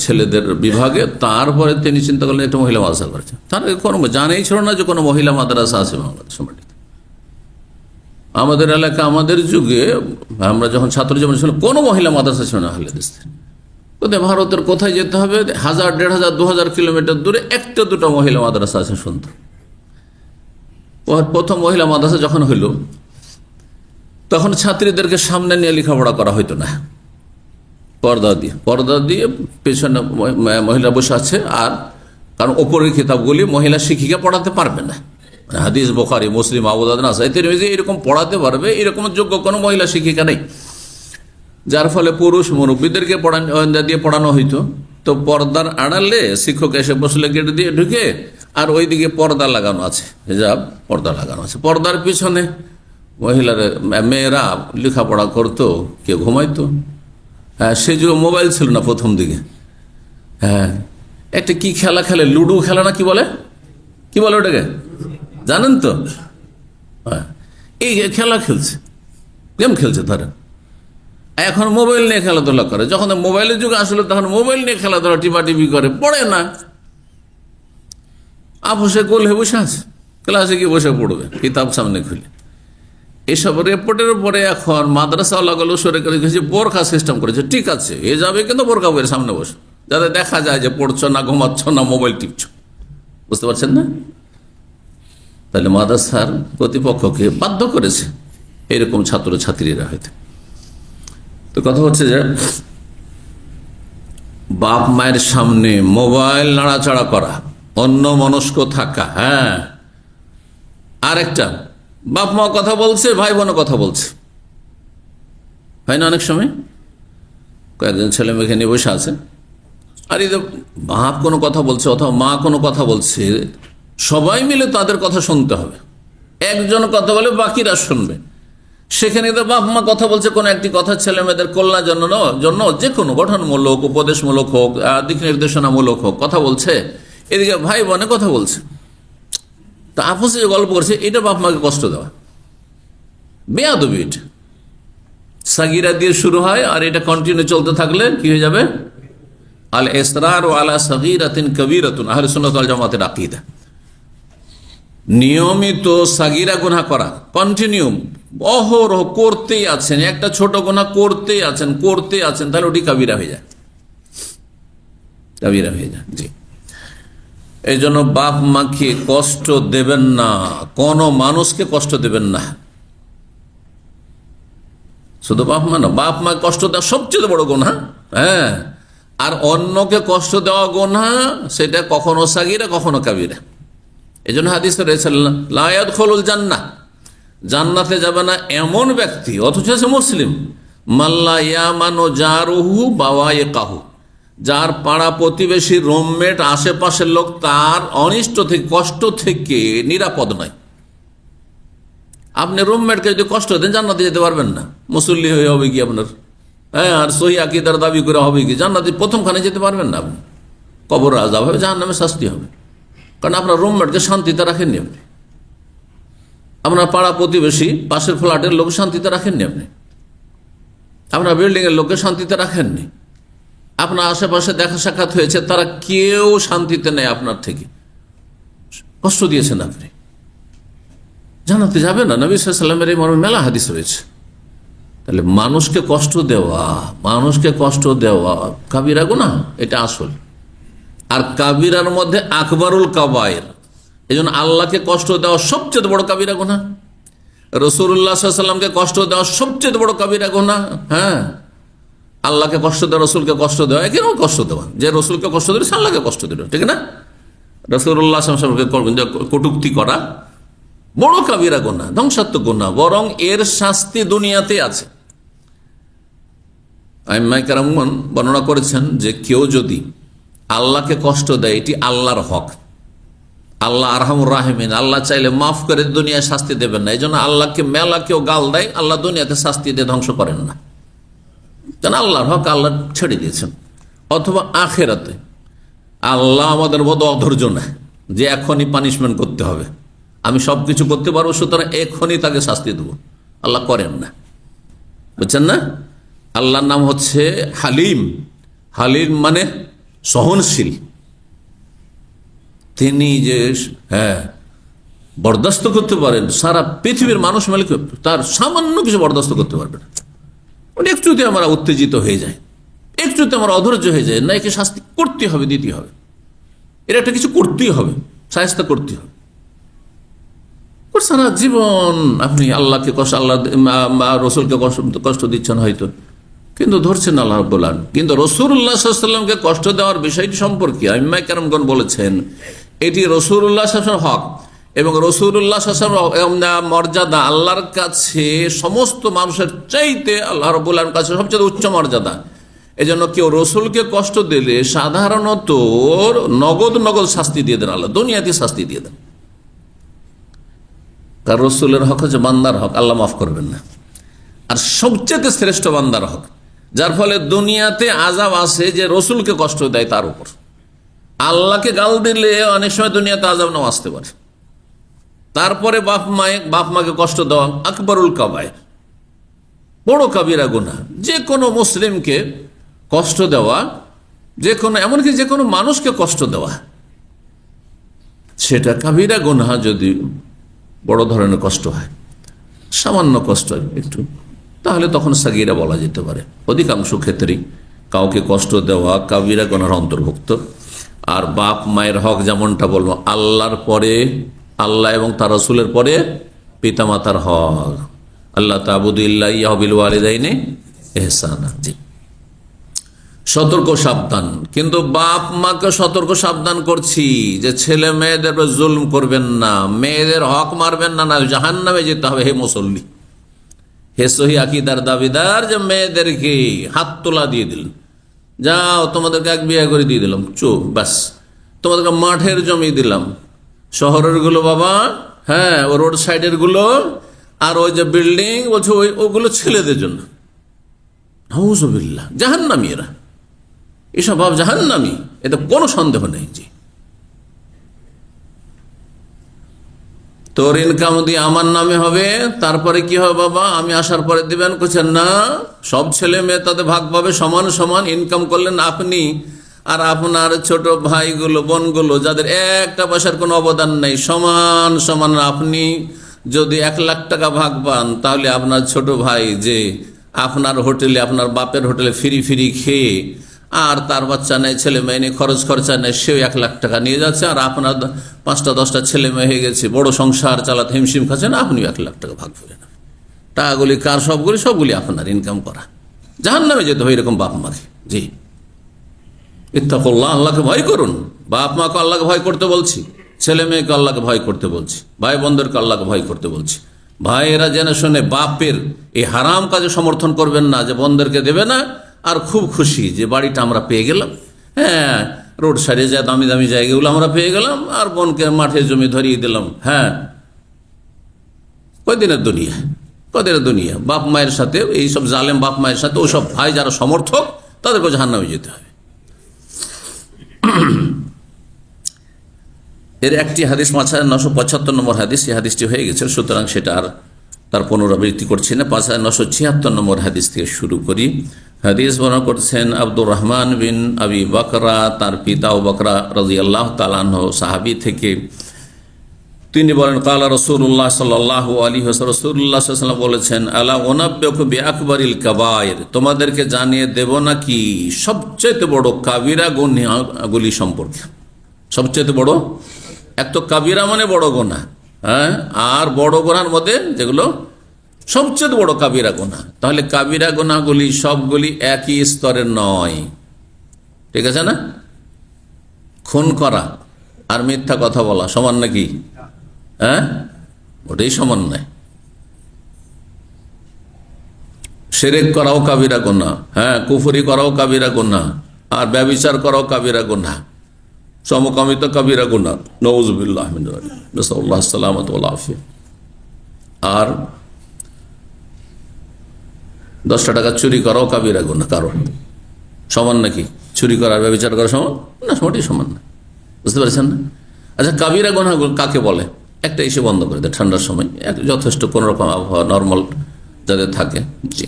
ছেলেদের বিভাগে, তারপরে তিনি চিন্তা করলেন একটা মহিলা মাদ্রাসা করেছেন। তার কোনো জানেই ছিল না যে কোনো মহিলা মাদ্রাসা আছে বাংলাদেশ মাটিতে। আমাদের এলাকা, আমাদের যুগে, আমরা যখন ছাত্র জীবন ছিল, কোনো মহিলা মাদ্রাসা ছিল না আহলে হাদিসদের। কোথায় ভারতের কোথায় যেতে হবে, 1000, 1500, 2000 কিলোমিটার দূরে 1-2টা মহিলা মাদ্রাসা আছে শুনতো। প্রথম মহিলা মাদ্রাসা যখন হইল, তখন ছাত্রীদেরকে সামনে নিয়ে লেখাপড়া করা হইতো না, পর্দা দিয়ে পেছনে মহিলা বসে আছে। আর কারণ ওপরের কিতাবগুলি মহিলা শিক্ষিকা পড়াতে পারবে না, হাদিস, বুখারী, মুসলিম, আবু দাউদ, নাসাঈ, তিরমিজি এরকম পড়াতে পারবে, এরকম যোগ্য কোনো মহিলা শিক্ষিকা নেই। যার ফলে পুরুষ মুরব্বীদেরকে দিয়ে পড়ানো হইতো। তো পর্দার আড়ালে শিক্ষক এসে বসলে গেট দিয়ে ঢুকে, আর ওইদিকে পর্দা লাগানো আছে, হিজাব পর্দা লাগানো আছে। পর্দার পিছনে মেয়েরা লেখাপড়া করতো, কেউ ঘুমাইতো, হ্যাঁ, সে যুগে মোবাইল ছিল না প্রথম দিকে। হ্যাঁ, একটা কি খেলা খেলে, লুডো খেলা না কি বলে, কি বলে ওটাকে, জানেন তো? হ্যাঁ, এই খেলা খেলছে, গেম খেলছে তারা। এখন মোবাইল নিয়ে খেলাধুলা করে। যখন মোবাইলের যুগ আসলে তখন মোবাইল নিয়ে খেলাধুলা টিপাটিপি করে, পড়ে না। আপোষে গোল হয়ে বসে আছে, ক্লাসে গিয়ে বসে পড়বে কিতাব সামনে খুলে। এসব রিপোর্টের উপরে এখন মাদ্রাসাওয়ালাগুলো সরে করে বোরখা সিস্টেম করেছে। ঠিক আছে, এ যাবে কিন্তু বোরখা বইয়ের সামনে বসে, যাতে দেখা যায় যে পড়ছো না, ঘুমাচ্ছ না, মোবাইল টিপছো। বুঝতে পারছেন না? তাহলে মাদ্রাসার কর্তৃপক্ষকে বাধ্য করেছে এরকম ছাত্র ছাত্রীরা হয়তো। তো কথা হচ্ছে যে বাপ মায়ের সামনে মোবাইল নাড়াচাড়া করা, অন্য মনস্ক থাকা। হ্যাঁ, আরেকটা, বাপ মা কথা বলছে, ভাই বোনও কথা বলছে, হয় না? অনেক সময় কয়েকজন ছেলে মেয়েকে নিয়ে বসে আছে, আর এই বাপ কোনো কথা বলছে অথবা মা কোনো কথা বলছে, সবাই মিলে তাদের কথা শুনতে হবে। একজন কথা বলে বাকিরা শুনবে। সেখানে তো বাপ মা কথা বলছে কোনো একটি কথা, ছেলে মেয়েদের কল্যাণের জন্য যে কোনো গঠনমূলক, উপদেশমূলক হোক, দিক নির্দেশনামূলক হোক, কথা বলছে। এদিকে ভাই বোনে কথা বলছে, তা আপসে যে গল্প করছে, এটা বাপ মাকে কষ্ট দেওয়া, বেয়াদবি। এটা সাগিরা দিয়ে শুরু হয়, আর এটা কন্টিনিউ চলতে থাকলে কি হয়ে যাবে? আল ইসরার আলা সাগীরাতিন কবীরাতুন, আহলে সুন্নাত ওয়াল জামাতের আকীদা। নিয়মিত সাগিরা গুনাহ করা, কন্টিনিউ অহরহ করতেই আছেন, একটা ছোট গুনাহ করতেই আছেন, তাহলে ওটি কাবিরা হয়ে যায়, কাবিরা হয়ে যায়। জি, এই জন্য বাপ মাকে কষ্ট দেবেন না, কোন মানুষকে কষ্ট দেবেন না। শুধু বাপ মা না, বাপ মা কষ্ট দেওয়া সবচেয়ে বড় গুনাহ। হ্যাঁ, আর অন্যকে কষ্ট দেওয়া গুনাহ, সেটা কখনো সাগিরা কখনো কাবিরা। এই জন্য হাদিসে রয়েছে লা ইয়াদখুলুল জান্নাহ, জান্নাতে যাবে না এমন ব্যক্তি, অথচ সে মুসলিম, মাল্লা ইয়ামানু জারুহু বাওয়াইকাহু, যার পাড়া প্রতিবেশী, রুমমেট, আশেপাশের লোক তার অনিষ্ট থেকে, কষ্ট থেকে নিরাপদ নয়। আপনি রুমমেটকে যদি কষ্ট দেন, জান্নাতে যেতে পারবেন না। মুসল্লি হয়ে হবে কি আপনার? হ্যাঁ, আর সহি আকীদার দাবি করে হবে কি? জান্নাতে প্রথমখানে যেতে পারবেন না আপনি। কবর আযাব হবে, জাহান্নামে শাস্তি হবে, কারণ আপনার রুমমেটকে শান্তিতে রাখেননি আপনি। আপনার পাড়া প্রতিবেশী, পাশের ফ্ল্যাটের লোক শান্তিতে রাখেননি আপনি। আপনার বিল্ডিং এর লোককে শান্তিতে রাখেননি। আপনার আশেপাশে দেখা সাক্ষাৎ হয়েছে, তারা কেউ শান্তিতে নেই আপনার থেকে, কষ্ট দিয়েছেন আপনি, জান্নাতে যাবে না। নবী সাল্লাল্লাহু আলাইহি ওয়াসাল্লামের এই মর্মে মেলা হাদিস রয়েছে। তাহলে মানুষকে কষ্ট দেওয়া কাবিরা গুনাহ, এটা আসল। আর কাবিরার মধ্যে আকবরুল কাবায়ের। এই জন্য আল্লাহকে কষ্ট দেওয়া সবচেয়ে বড় কাবিরা গুনাহ, রাসূলুল্লাহ সাল্লাল্লাহু আলাইহি ওয়াসাল্লামকে কষ্ট দেওয়া সবচেয়ে বড় কাবিরা গুনাহ। হ্যাঁ, আল্লাহকে কষ্ট দেওয়া, রসুলকে কষ্ট দেওয়া, একেও কষ্ট দেওয়া। যে রসুলকে কষ্ট দিল, সে আল্লাহকে কষ্ট দিল, ঠিক না? রাসূলুল্লাহ সাল্লাল্লাহু আলাইহি ওয়াসাল্লামকে কটূক্তি করা বড় কাবিরা গুনাহ, ধ্বংসাত্মক গুনাহ, বরং এর শাস্তি দুনিয়াতে আছে। আইম্মায়ে কেরামগণ বর্ণনা করেছেন যে কেউ যদি আল্লাহকে কষ্ট দেয়, এটি আল্লাহর হক। আল্লাহ আরহামুর রাহিমিন, আল্লাহ চাইলে মাফ করে দুনিয়ায় শাস্তি দেবেন না। এই জন্য আল্লাহকে মেলা কেউ গাল দেয়, আল্লাহ দুনিয়াতে শাস্তি দিয়ে ধ্বংস করেন না, কারণ আল্লাহর হক আল্লাহ ছেড়ে দিয়েছেন। অথবা আখেরাতে আল্লাহ আমাদের মতো অধৈর্য না যে এখনই পানিশমেন্ট করতে হবে, আমি সবকিছু করতে পারবো সুতরাং এখনই তাকে শাস্তি দেবো, আল্লাহ করেন না। বুঝছেন না? আল্লাহর নাম হচ্ছে হালিম। হালিম মানে সহনশীল। তিনি যে বরদাস্ত করতে পারেন, সারা পৃথিবীর মানুষ মালিক তার সামান্য কিছু বরদাস্ত করতে পারবে না। একটুতে আমরা উত্তেজিত হয়ে যায়, একটুতে আমরা অধৈর্য হয়ে যায়, না একে শাস্তি করতে হবে, দিতে হবে, এর একটা কিছু করতেই হবে, শায়েস্তা করতে হবে। সারা জীবন আপনি আল্লাহকে কষ্ট, আল্লাহ রসুলকে কষ্ট দিচ্ছেন হয়তো, কিন্তু ধরছেন আল্লাহ রাব্বুল আলামিন। কিন্তু রাসূলুল্লাহ সাল্লাল্লাহু আলাইহি ওয়াসাল্লামকে কষ্ট দেওয়ার বিষয়টি সম্পর্কে আইম্মায়ে কেরামগণ বলেছেন, এটি রাসূলুল্লাহ সাল্লাল্লাহু আলাইহি ওয়াসাল্লামের হক এবং রাসূলুল্লাহ সাল্লাল্লাহু আলাইহি ওয়াসাল্লামের মর্যাদা আল্লাহর কাছে সমস্ত মানুষের চাইতে আল্লাহ রাব্বুল আলামিনের কাছে সবচেয়ে উচ্চ মর্যাদা। এজন্য কেউ রসুলকে কষ্ট দিলে সাধারণত নগদ শাস্তি দিয়ে দেন, আল্লাহ দুনিয়াতে শাস্তি দিয়ে দেন। কারণ রসুলের হক হচ্ছে বান্দার হক, আল্লাহ মাফ করবেন না। আর সবচেয়ে শ্রেষ্ঠ বান্দার হক, যার ফলে দুনিয়াতে আযাব আসে যে রসুলকে কষ্ট দেয় তার উপর। আল্লাহকে গাল দিলে অনেক সময় দুনিয়াতে আযাব নাও আসতে পারে। তারপরে বাপ মাকে কষ্ট দেওয়া আকবরুল কাবায়ের, বড় কাবিরা গুনাহ। যে কোনো মুসলিমকে কষ্ট দেওয়া, যে কোনো এমনকি যে কোনো মানুষকে কষ্ট দেওয়া, সেটা কাবিরা গুনাহ। যদি বড় ধরনের কষ্ট হয়, সামান্য কষ্ট একটু, তাহলে তখন সাগীরা বলা যেতে পারে। অধিকাংশ ক্ষেত্রেই কাউকে কষ্ট দেওয়া কাবিরা গুনাহর অন্তর্ভুক্ত। আর বাপ মায়ের হক, যেমনটা বলবো, আল্লাহর পরে, আল্লাহ এবং তার রাসূলের পরে পিতামাতার হক। আল্লাহ তা'বুদু ইল্লা ইয়াহু বিল ওয়ালিদাইনি ইহসানা। জি, সতর্ক সাবধান। কিন্তু বাপ মাকে সতর্ক সাবধান করছি যে ছেলে মেয়েদের জুলম করবেন না, মেয়েদের হক মারবেন না, না জাহান্নামে যেতে হবে। হে মুসল্লি, হে সহি আকীদার দাবিদার, যে মেয়েদেরকে হাত তোলা দিয়ে দিলেন, যাও তোমাদেরকে এক বিয়ে করে দিয়ে দিলাম, ব্যাস, তোমাদেরকে মাঠের জমি দিলাম, শহরের গুলো বাবা, হ্যাঁ, ও রোড সাইডের গুলো, আর ওই যে বিল্ডিং বলছে ওগুলো ছেলেদের জন্য। নাউযুবিল্লাহ, জাহান্নামী এরা, এসব ভাব জাহান্নামী, এতে কোনো সন্দেহ নেই। জি, তোর ইনকাম দিয়ে আমার নামে হবে, তারপরে কি হবে বাবা, আমি আসার পরে দিবেন? করছেন না, সব ছেলে মেয়ে তাদের ভাগ পাবে সমান সমান। ইনকাম করলেন আপনি, আর আপনার ছোট ভাইগুলো বোনগুলো যাদের একটা পয়সার কোনো অবদান নেই, সমান সমান। আপনি যদি 1 লাখ টাকা ভাগ পান, তাহলে আপনার ছোট ভাই যে আপনার হোটেলে, আপনার বাপের হোটেলে ফিরি খেয়ে, আর তার বাচ্চা নেই, ছেলে মেয়ে নেই, খরচ খরচা নেই, সেও 1 লাখ টাকা নিয়ে যাচ্ছে, আর আপনার 5টা 10টা ছেলে মেয়ে হয়ে গেছে, বড় সংসার চালাতে হিমশিম খাচ্ছেন, আপনিও 1 লাখ টাকা ভাগ করে নেন। টাকাগুলি কার? সবগুলি আপনার ইনকাম করা। জাহান্নামে যেতে হয় এরকম বাপ মাকে। জি, ইত্তাকুল্লাহ, আল্লাহকে ভয় করুন। বাপ মাকে আল্লাহকে ভয় করতে বলছি, ছেলে মেয়েকে আল্লাহকে ভয় করতে বলছি, ভাই বোনদেরকে আল্লাহকে ভয় করতে বলছি। ভাইয়েরা জেনে শুনে বাপের এই হারাম কাজে সমর্থন করবেন না, যে বোনদেরকে দেবে না, আর খুব খুশি যে বাড়িটা আমরা পেয়ে গেলাম, হ্যাঁ, রোড সাইডে যা দামি দামি জায়গাগুলো আমরা পেয়ে গেলাম, আর বোনকে মাঠে জমি ধরিয়ে দিলাম। হ্যাঁ, কয়দিনের দুনিয়া। বাপ মায়ের সাথে, এইসব জালেম বাপ মায়ের সাথে ওসব ভাই যারা সমর্থক, তাদেরকে জাহান্নামে যেতে হবে। এর একটি হাদিস 5975 নম্বর হাদিস, এই হাদিসটি হয়ে গেছে, সুতরাং সেটা আর তার পুনরাবৃত্তি করছি না। 5976 নম্বর হাদিস থেকে শুরু করি। হাদিস বর্ণনা করছেন আব্দুর রহমান বিন আবি বকরা, তার পিতা আবু বকরা রাদিয়াল্লাহু তাআলা আনহু সাহাবী থেকে। তিনি বলেন, কালা রাসূলুল্লাহ সাল্লাল্লাহু আলাইহি ওয়াসাল্লাম, রাসূলুল্লাহ সাল্লাল্লাহু আলাইহি ওয়াসাল্লাম বলেছেন, আলা উনাব্বিউকুম বিআকবারিল কাবায়ের, তোমাদেরকে জানিয়ে দেব নাকি সবচেয়ে বড় কাবিরা গুনাহগুলি সম্পর্কে। সবচেয়ে বড়, এক তো কাবিরা মানে বড় গুনাহ, হ্যাঁ, আর বড় গুনাহর মধ্যে যেগুলো সবচেয়ে বড় কাবিরা গুনাহ। তাহলে কাবিরা গুনাহগুলি সবগুলি একই স্তরের নয়, ঠিক আছে না? খুন করা আর মিথ্যা কথা বলা সমান নাকি? হ্যাঁ, ওটাই সমান নয়। শিরক করাও কাবিরা গুনাহ, হ্যাঁ, কুফরি করাও কাবিরা গুনাহ, আর ব্যভিচার করাও কাবিরা গুনাহ, সমকামিতা কাবিরা গুনাহ, নাউযুবিল্লাহ মিন যালিক, নাসাল্লাহু সালামাত ওয়াল আফিয়া। আর 10টা টাকা চুরি করাও কাবিরা গুনাহ। কারণ সমান নাকি? চুরি করা আর ব্যভিচার করা সমান না? মোটেই সমান না। বুঝতে পারছেন না? আচ্ছা, কাবিরা গুনাহ কাকে বলে? একটা এসে বন্ধ করে দেয় ঠান্ডার সময়, যথেষ্ট কোন রকম আবহাওয়া নর্মাল যাদের থাকে। জি,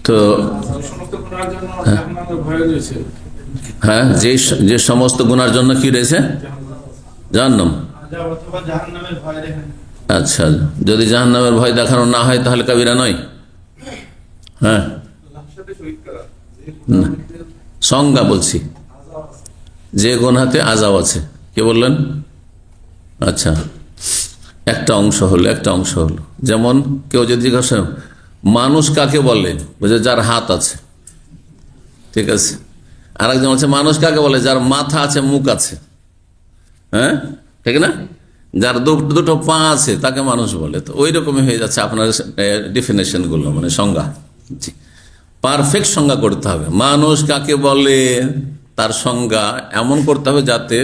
তো হ্যাঁ, যে সমস্ত গুনার জন্য কি রয়েছে? জাহান্নাম। আচ্ছা, যদি জাহান্নামের ভয় দেখানো না হয় তাহলে কাবিরা নয়। হ্যাঁ, সংজ্ঞা বলছি, যে গুনাহতে আযাব আছে। কে বললেন? আচ্ছা, একটা অংশ হলো। যেমন কেউ যদি জিজ্ঞাসা, মানুষ কাকে বলে? বুঝে, যার হাত আছে, ঠিক আছে। আর একজন আছে, মানুষ কাকে বলে? যার মাথা আছে, মুখ আছে, হ্যাঁ, ঠিক না? যার দুটো পা আছে তাকে মানুষ বলে। তো ওই রকমই হয়ে যাচ্ছে আপনার ডেফিনেশন গুলো, মানে সংজ্ঞা। পারফেক্ট সংজ্ঞা করতে হবে। মানুষ কাকে বলে তার সংজ্ঞা এমন করতে হবে যাতে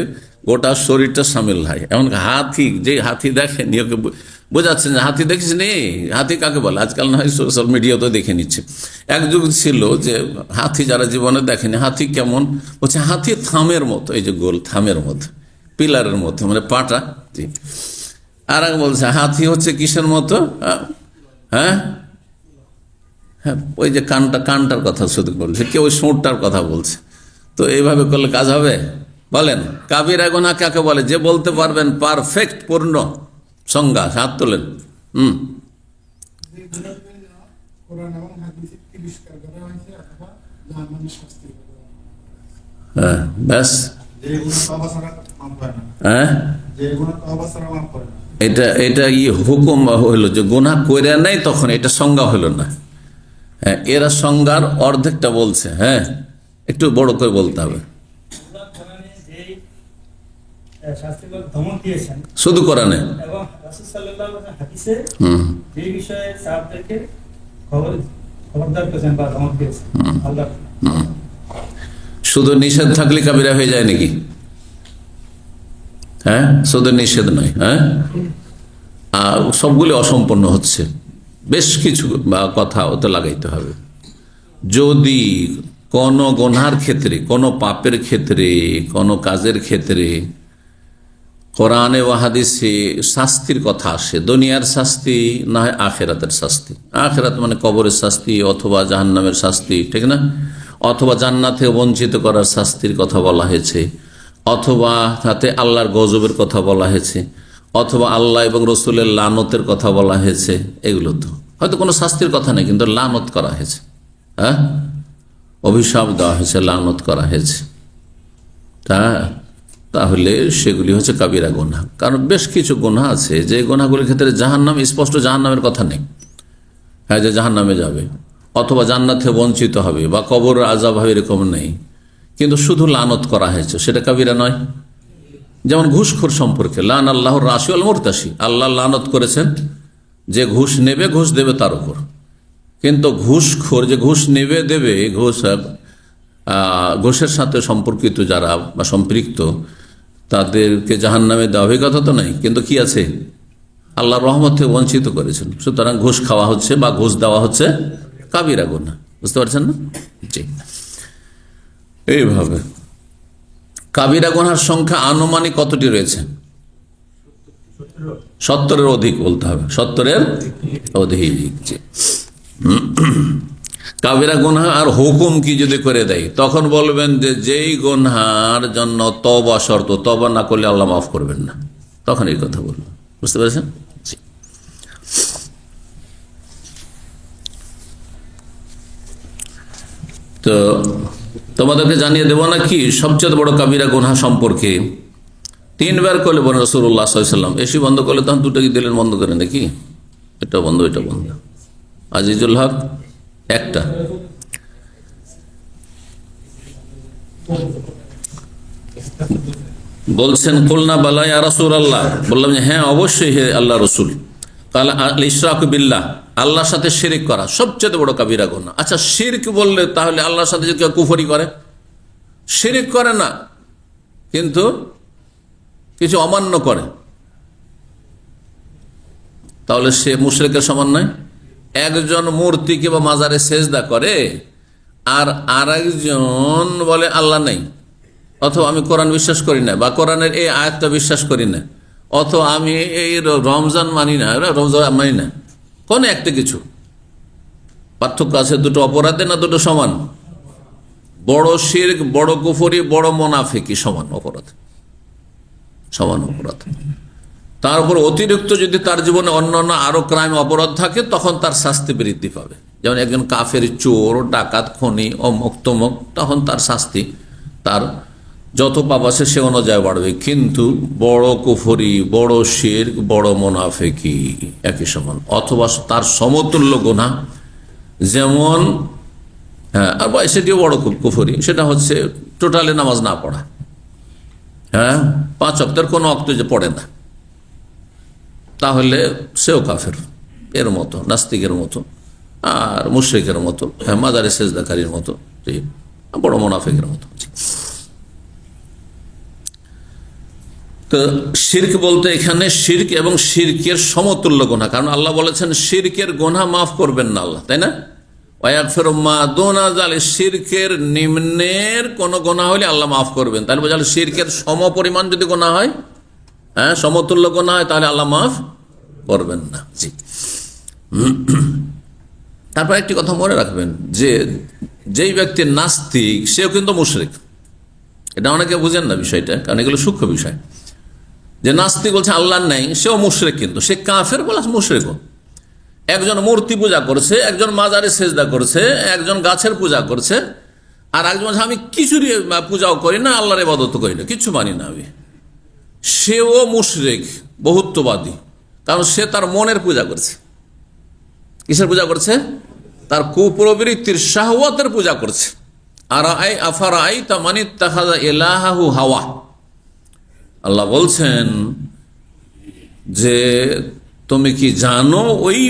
গোটা শরীরটা সামিল হয়। এমন হাতি, যে হাতি দেখেনি, ওকে বোঝাচ্ছেন যে হাতি দেখিস নি, হাতি কাকে বলে? আজকাল না হয় সোশ্যাল মিডিয়া তো দেখে নিচ্ছে। এক যুগ ছিল যে হাতি যারা জীবনে দেখেনি, হাতি কেমন বলছে, হাতি থামের মতো, এই যে গোল থামের মতো, পিলারের মতো, মানে পাটা। আর এক বলছে হাতি হচ্ছে কিসের মতো? হ্যাঁ হ্যাঁ, ওই যে কানটার কথা শুধু বলছে, কেউ ওই সোঁটটার কথা বলছে। তো এইভাবে করলে কাজ হবে? বলেন কাবিরা গুনাহ কাকে বলে? যে বলতে পারবেন পারফেক্ট পূর্ণ সংজ্ঞা, হাত তোলেন। হ্যাঁ ব্যাস, হ্যাঁ এটা হুকুম হইল যে গুনাহ করে নাই, তখন এটা সংজ্ঞা হইল না। হ্যাঁ, এরা সংজ্ঞার অর্ধেকটা বলছে। হ্যাঁ, একটু বড় করে বলতে হবে। শুধু কোরআনে শুধু নিষেধ থাকলে কাবিরা হয়ে যায় নাকি? হ্যাঁ, শুধু নিষেধ নয়। হ্যাঁ, আর সবগুলি অসম্পূর্ণ হচ্ছে, বেশ কিছু কথা ওতে লাগাইতে হবে। যদি কোন গুনার ক্ষেত্রে, কোন পাপের ক্ষেত্রে, কোন কাজের ক্ষেত্রে কোরআনে ও হাদিসে শাস্তির কথা আসে, দুনিয়ার শাস্তি না হয় আখেরাতের শাস্তি, আখেরাত মানে কবরের শাস্তি অথবা জাহান্নামের শাস্তি, ঠিক না? অথবা জান্নাত থেকে বঞ্চিত করার শাস্তির কথা বলা হয়েছে, অথবা তাতে আল্লাহর গজবের কথা বলা হয়েছে, অথবা আল্লাহ এবং রসুলের লানতের কথা বলা হয়েছে। এগুলো তো হয়তো কোনো শাস্তির কথা নেই, কিন্তু লানত করা হয়েছে। হ্যাঁ, অভিশাপ দেওয়া হয়েছে, লানত করা হয়েছে। তাহলে সেগুলি হচ্ছে কাবিরা গুনাহ। কারণ বেশ কিছু গুনাহ আছে যে গুনাহগুলির ক্ষেত্রে জাহান্নাম, স্পষ্ট জাহান্নামের কথা নেই, হ্যাঁ যে জাহান্নামে যাবে অথবা জান্নাত থেকে বঞ্চিত হবে বা কবর আযাব হবে, এরকম নেই, কিন্তু শুধু লানত করা হয়েছে, সেটা কাবিরা নয়। যেমন ঘুষখোর সম্পর্কে, লান আল্লাহর রাশি আল মুরতাশি, আল্লাহ লানত করেছেন যে ঘুষ নেবে, ঘুষ দেবে তার উপর। কিন্তু ঘুষখোর যে ঘুষ নেবে দেবে, ঘুষের সাথে সম্পর্কিত যারা বা সম্পৃক্ত, তাদেরকে জাহান্নামে দেওয়া হবে কথা তো নাই, কিন্তু কি আছে? আল্লাহর রহমত থেকে বঞ্চিত করেছেন। সুতরাং ঘুষ খাওয়া হচ্ছে বা ঘুষ দেওয়া হচ্ছে কাবিরা গুনাহ। বুঝতে পারছেন না? জি, এইভাবে কাবিরা গুনাহর সংখ্যা আনুমানিক কতটি রয়েছে? 70-এর অধিক বলতে হবে, 70-এর অধিক। কাবিরা গুনাহ আর হুকুম কি যদি করে দেয়, তখন বলবেন যে যেই গুনার জন্য তওবা শর্ত, তওবা না করলে আল্লাহ মাফ করবেন না, তখন এই কথা বলবেন। বুঝতে পেরেছেন? তো তোমাদেরকে জানিয়ে দেবো নাকি সবচেয়ে বড় কাবিরা গুনাহ সম্পর্কে? 3 বার করলে বলেন রাসূলুল্লাহ সাল্লাল্লাহু আলাইহি ওয়াসাল্লাম। এসি বন্ধ করলে তখন দুটো কি দিলেন বন্ধ করে নাকি? এটা বন্ধ, এটা বন্ধ। আজিজুল হক একটা, বলছেন কুলনা বালা ইয়া রাসূলুল্লাহ, বললাম যে হ্যাঁ অবশ্যই হে আল্লাহ রসুল। কাল আল ইশরাকু বিল্লাহ, আল্লাহর সাথে শিরক করা সবচেয়ে বড় কাবিরা গুনাহ। আচ্ছা, শিরক বললে তাহলে আল্লাহর সাথে যে কেউ কুফরি করে, শিরক করে না কিন্তু কিছু অমান্য করে, তাহলে সে মুশরিকের সমান নয়? একজন মূর্তিকে বা মাজারে সেজদা করে আর আরেকজন বলে আল্লাহ নেই, অথবা আমি কোরআন বিশ্বাস করি না বা কোরআনের এই আয়াতটা বিশ্বাস করি না, অথবা আমি এই রমজান মানি না, রমজান মানি না, কোন একটা কিছু। পার্থক্য আছে দুটো অপরাধে না দুটো সমান? বড় শিরক, বড় কুফরি, বড় মুনাফিকি সমান অপরাধ, সমান অপরাধ। তার উপর অতিরিক্ত যদি তার জীবনে অন্যান্য আরো ক্রাইম অপরাধ থাকে, তখন তার শাস্তি বৃদ্ধি পাবে। যেমন একজন কাফের, চোর, ডাকাত, খনি, অমুক তমুক, তখন তার শাস্তি, তার যত পাপ আছে সে অনুযায়ী বাড়বে। কিন্তু বড় কুফরি, বড় শিরক, বড় মুনাফিকি একই সমান, অথবা তার সমতুল্য গুনাহ। যেমন হ্যাঁ, আর সেটিও বড় কুফরি, সেটা হচ্ছে টোটালি নামাজ না পড়া। হ্যাঁ, 5 ওয়াক্তের কোনো ওয়াক্ত যে পড়ে না, তাহলে সেও কাফের, এর মতো, নাস্তিকের মতো আর মুশরিকের মতো, হ্যাঁ মাজারে সেজদাকারীর মতো, বড় মুনাফিকের মতো। তো শিরক বলতে এখানে শিরক এবং শিরকের সমতুল্য গুনাহ, কারণ আল্লাহ বলেছেন শিরকের গুনাহ মাফ করবেন না আল্লাহ, তাই না? ওয়াগফিরু মা দুনা যালিক, শিরকের নিম্নের কোন গুনাহ হলে আল্লাহ মাফ করবেন। তাহলে বোঝালো শিরকের সমপরিমাণ যদি গুনাহ হয়, হ্যাঁ, সমতুল্য গুনাহ হয়, তাহলে আল্লাহ মাফ করবেন না। জি। তারপর একটি কথা মনে রাখবেন যে যেই ব্যক্তি নাস্তিক সেও কিন্তু মুশরিক। এটা অনেকে বুঝেন না বিষয়টা, কারণ এগুলো সূক্ষ্ম বিষয়। যে নাস্তিক বলছে আল্লাহ নাই, সেও মুশরিক, কিন্তু সে কাফের বলা মুশরিক। একজন মূর্তি পূজা করছে, একজন মাজারে সেজদা করছে, একজন গাছের পূজা করছে, আর একজন বলছে আমি কিছুরই পূজাও করি না, আল্লাহর ইবাদত করি না, কিছু মানি না আমি, সেও মুশরিক, বহুত্ববাদী। কারণ সে তার মনের পূজা করছে। কিসের পূজা করছে? তার কুপ্রবৃত্তির শাহওয়াতের পূজা করছে। হাওয়া। আল্লাহ বলছেন যে তুমি কি জানো ওই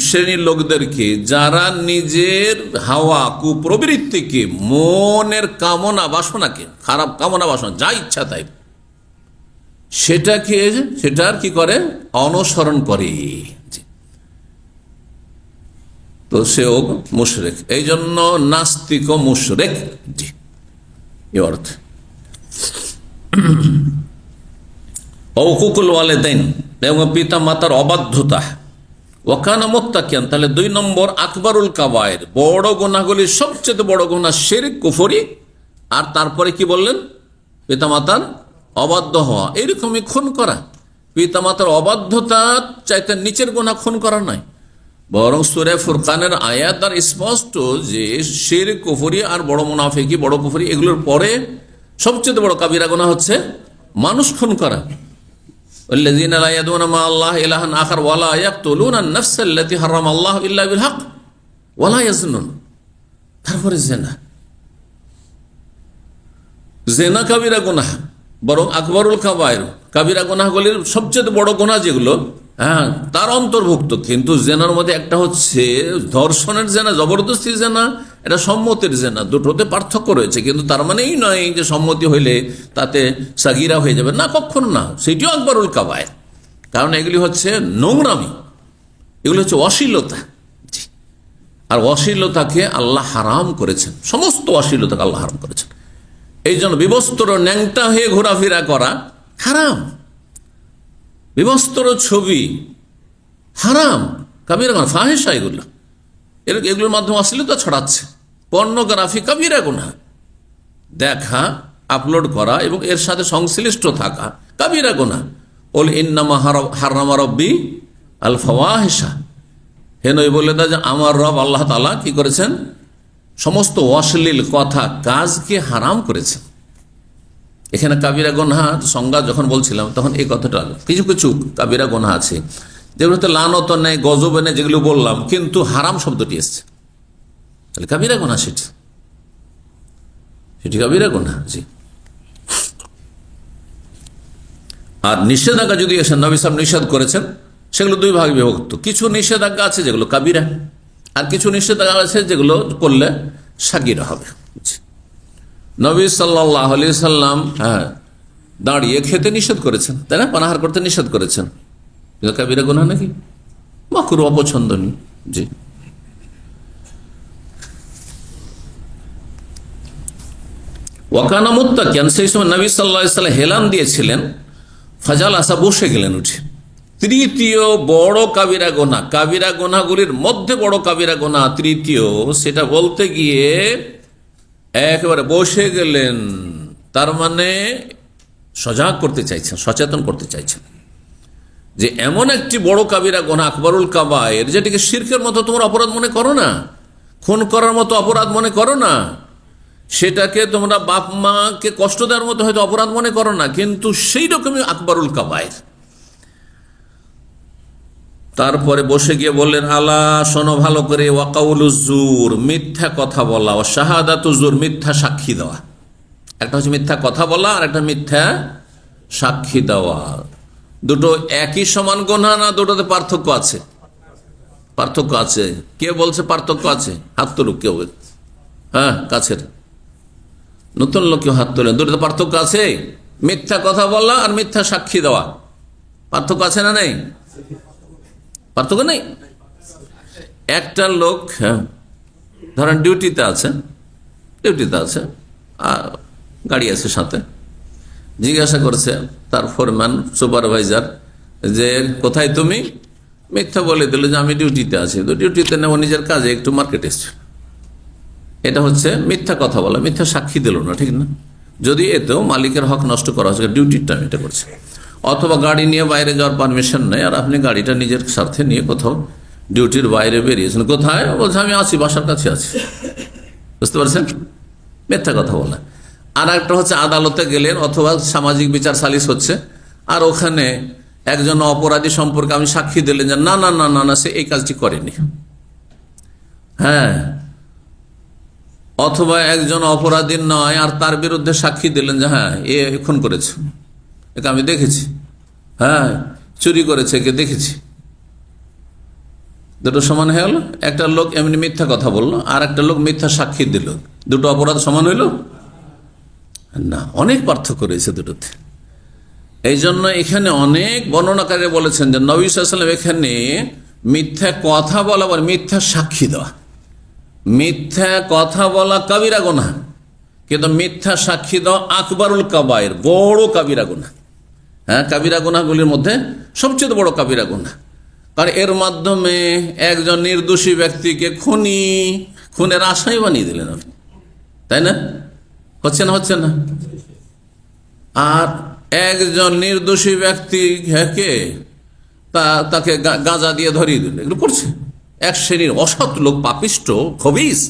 শ্রেণীর লোকদেরকে যারা নিজের হাওয়া কুপ্রবৃত্তিকে, মনের কামনা বাসনাকে, খারাপ কামনা বাসনা, যা ইচ্ছা তাই, সেটার কি করে? অনুসরণ করে। তো সেও মুশরিক। এই জন্য নাস্তিক ও মুশরিক। জি, এই অর্থ। হুকুকুল ওয়ালিদাইন, এবং পিতা মাতার অবাধ্যতা। ওয়াকানা মুত্তাকিয়ান, তাহলে 2 নম্বর আকবরুল কাবায়ের, বড় গুনাহগুলির সবচেয়ে বড় গুনাহ শিরক, কুফরি। আর তারপরে কি বললেন? পিতা মাতার অবাধ্য হওয়া। এরকমই খুন করা। পিতা মাতার অবাধ্যতা চাইতে নিচের গুনাহ খুন করা নয়, বরং সূরা ফুরকানের আয়াত আর স্পষ্ট যে শিরক, কুফরি আর বড় মুনাফিকি, বড় কুফরি, এগুলোর পরে সবচেয়ে বড় কাবিরা গুনাহ হচ্ছে মানুষ খুন করা। ওয়াল্লাযীনা লা ইয়াদউনা মা আল্লাহি ইলাহান আখার ওয়া লা ইয়াকতুলুনা আন-নাফসাল্লাতী হারামাল্লাহু ইল্লা বিল হক ওয়া লা ইয়াজনুন। তারপরে জিনা কাবিরা গুনাহ, বরং আকবরুল কাবায়ের, কাবিরা গুনাহগুলির সবচেয়ে বড় গুনাহ যেগুলো, হ্যাঁ, তার অন্তর্ভুক্ত। কিন্তু জেনার মধ্যে একটা হচ্ছে ধর্ষণের জেনা, জবরদস্তি জেনা, এটা সম্মতির জেনা। দুটোতে পার্থক্য রয়েছে, কিন্তু তার মানে এই নয় যে সম্মতি হইলে তাতে সাগিরা হয়ে যাবে না, কখনো না। সেটিও আকবরুল কাবায়ের, কারণ এগুলি হচ্ছে নোংরামি, এগুলি হচ্ছে অশ্লীলতা। আর অশ্লীলতাকে আল্লাহ হারাম করেছেন, সমস্ত অশ্লীলতাকে আল্লাহ হারাম করেছেন। এই জন্য বিবস্ত্র ন্যাংটা হয়ে ঘোরাফেরা করা হারাম, বিবস্ত্র ছবি হারাম, কাবিরা গুনাহ, ফাহিশা, এগুলোর মাধ্যমে অশ্লীলতা ছড়াচ্ছে। পর্নোগ্রাফি কাবিরা গুনাহ, দেখা, আপলোড করা এবং এর সাথে সংশ্লিষ্ট থাকা কাবিরা গুনাহ। ওল ইন্নামা হারামা রব্বি আল ফাওয়াহিশা, হে নবী বলে দেয় যে আমার রব আল্লাহ তাআলা কি করেছেন? সমস্ত অশ্লীল কথা, কাজকে হারাম করেছেন। এখানে কাবিরা গুনাহ সংজ্ঞা যখন বলছিলাম তখন এই কথাটা, কিছু কিছু কাবিরা গুনাহ আছে যেগুলোতে লানত নেই, গজব নেই, যেগুলো বললাম, কিন্তু হারাম শব্দটি এসছে, তাহলে কাবিরা গুনাহ, সেটি কাবিরা গুনাহ। জি। আর নিষেধাজ্ঞা যদি এসে নবী সাহেব নিষেধ করেছেন, সেগুলো 2 ভাগে বিভক্ত। কিছু নিষেধাজ্ঞা আছে যেগুলো কাবিরা, আর কিছু নিষেধাজ্ঞা আছে যেগুলো করলে সাগিরা হবে। নবী সাল্লাল্লাহু আলাইহি সাল্লাম, হ্যাঁ, দাঁড়িয়ে খেতে নিষেধ করেছেন, তাই না? পানাহার করতে নিষেধ করেছেন, এটা কাবিরা গুনাহ নাকি? মাকরুহ, অপছন্দনীয়। জি। ওয়াকানা মুত্তাকিয়ান, সেই সময় নবী সাল্লাল্লাহু আলাইহি সাল্লাম হেলান দিয়েছিলেন, ফাজাল আসা, বসে গেলেন উঠে। তৃতীয় বড় কাবিরা গুনাহ, কাবিরা গুনাহগুলির মধ্যে বড় কাবিরা গুনাহ তৃতীয়, সেটা বলতে গিয়ে একেবারে বসে গেলেন। তার মানে সজাগ করতে চাইছেন, সচেতন করতে চাইছেন যে এমন একটি বড় কাবিরা গুনাহ, আকবরুল কাবায়ের, যেটিকে শিরকের মতো তোমরা অপরাধ মনে করো না, খুন করার মতো অপরাধ মনে করো না, সেটাকে তোমরা বাপ মাকে কষ্ট দেওয়ার মতো হয়তো অপরাধ মনে করো না, কিন্তু সেই রকমই আকবরুল কাবায়ের। তারপরে বসে গিয়ে বললেন, আলা, শোনো ভালো করে, ওয়াকাউলুজ জুর, মিথ্যা কথা বলা, ও শাহাদাতুজ জুর, মিথ্যা সাক্ষী দেওয়া। একটা হচ্ছে মিথ্যা কথা বলা, আর একটা মিথ্যা সাক্ষী দেওয়া। দুটো একই সমান গুনাহ না দুটোতে পার্থক্য আছে? পার্থক্য আছে। কে বলছে পার্থক্য আছে? হাত তুলুক কেউ। হ্যাঁ, কাছের নতুন লোক কেউ হাত তোলেন। দুটোতে পার্থক্য আছে? মিথ্যা কথা বলা আর মিথ্যা সাক্ষী দেওয়া পার্থক্য আছে না নেই? পার্থক্য নেই। একটা লোক ধরেন ডিউটিতে আছে, গাড়ি আছে সাথে, জিজ্ঞাসা করছে তার ফোরম্যান সুপারভাইজার যে কোথায় তুমি? মিথ্যা বলে দিল যে আমি ডিউটিতে আছি। তো ডিউটিতে নেওয়া নিজের কাজে একটু মার্কেট এসছে, এটা হচ্ছে মিথ্যা কথা বলা, মিথ্যা সাক্ষী দিল না, ঠিক না? যদি এতেও মালিকের হক নষ্ট করা হচ্ছে, ডিউটির টাইম এটা করছে। অথবা গাড়ি নিয়ে বাইরে যাওয়ার পারমিশন নেই, আর আপনি গাড়িটা নিজের স্বার্থে নিয়ে কোথাও ডিউটির বাইরে বেরিয়েছেন। কোথায়? বলছে আমি আছি, বাসার কাছে আছি। বুঝতে পারছেন? মিথ্যা কথা বলা। আর একটা হচ্ছে আদালতে গেলেন অথবা সামাজিক বিচার সালিশ হচ্ছে, আর ওখানে একজন অপরাধী সম্পর্কে আমি সাক্ষী দিলেন যে না না না না না সে এই কাজটি করেনি। হ্যাঁ, অথবা একজন অপরাধী নয় আর তার বিরুদ্ধে সাক্ষী দিলেন যে হ্যাঁ এ খুন করেছে, একে আমি দেখেছি, হ্যাঁ চুরি করেছে, একে দেখেছি। দুটো সমান হয়ে গেল? একটা লোক এমনি মিথ্যা কথা বললো, আর একটা লোক মিথ্যা সাক্ষী দিল, দুটো অপরাধ সমান হইল না? অনেক পার্থক্য রয়েছে দুটোতে। এই জন্য এখানে অনেক বর্ণনাকারী বলেছেন যে নবী সাল্লাল্লাহু আলাইহি ওয়াসাল্লাম এখানে মিথ্যা কথা বলা বা মিথ্যা সাক্ষী দেওয়া, মিথ্যা কথা বলা কাবিরা গুনাহ, কিন্তু মিথ্যা সাক্ষী দেওয়া আকবরুল কাবায়ের, বড় কাবিরা গুনাহ। হ্যাঁ, কাবিরা গুনাহগুলির মধ্যে সবচেয়ে বড় কাবিরা গুনাহ। কারণ এর মাধ্যমে একজন নির্দোষী ব্যক্তিকে খুনের আশাই বানিয়ে দিলেন আপনি, তাই না? হচ্ছে না? হচ্ছে না? আর একজন নির্দোষী ব্যক্তিকে তাকে গাঁজা দিয়ে ধরিয়ে দিল, এগুলো করছে এক শ্রেণীর অসৎ লোক, পাপিষ্ট, খবিস।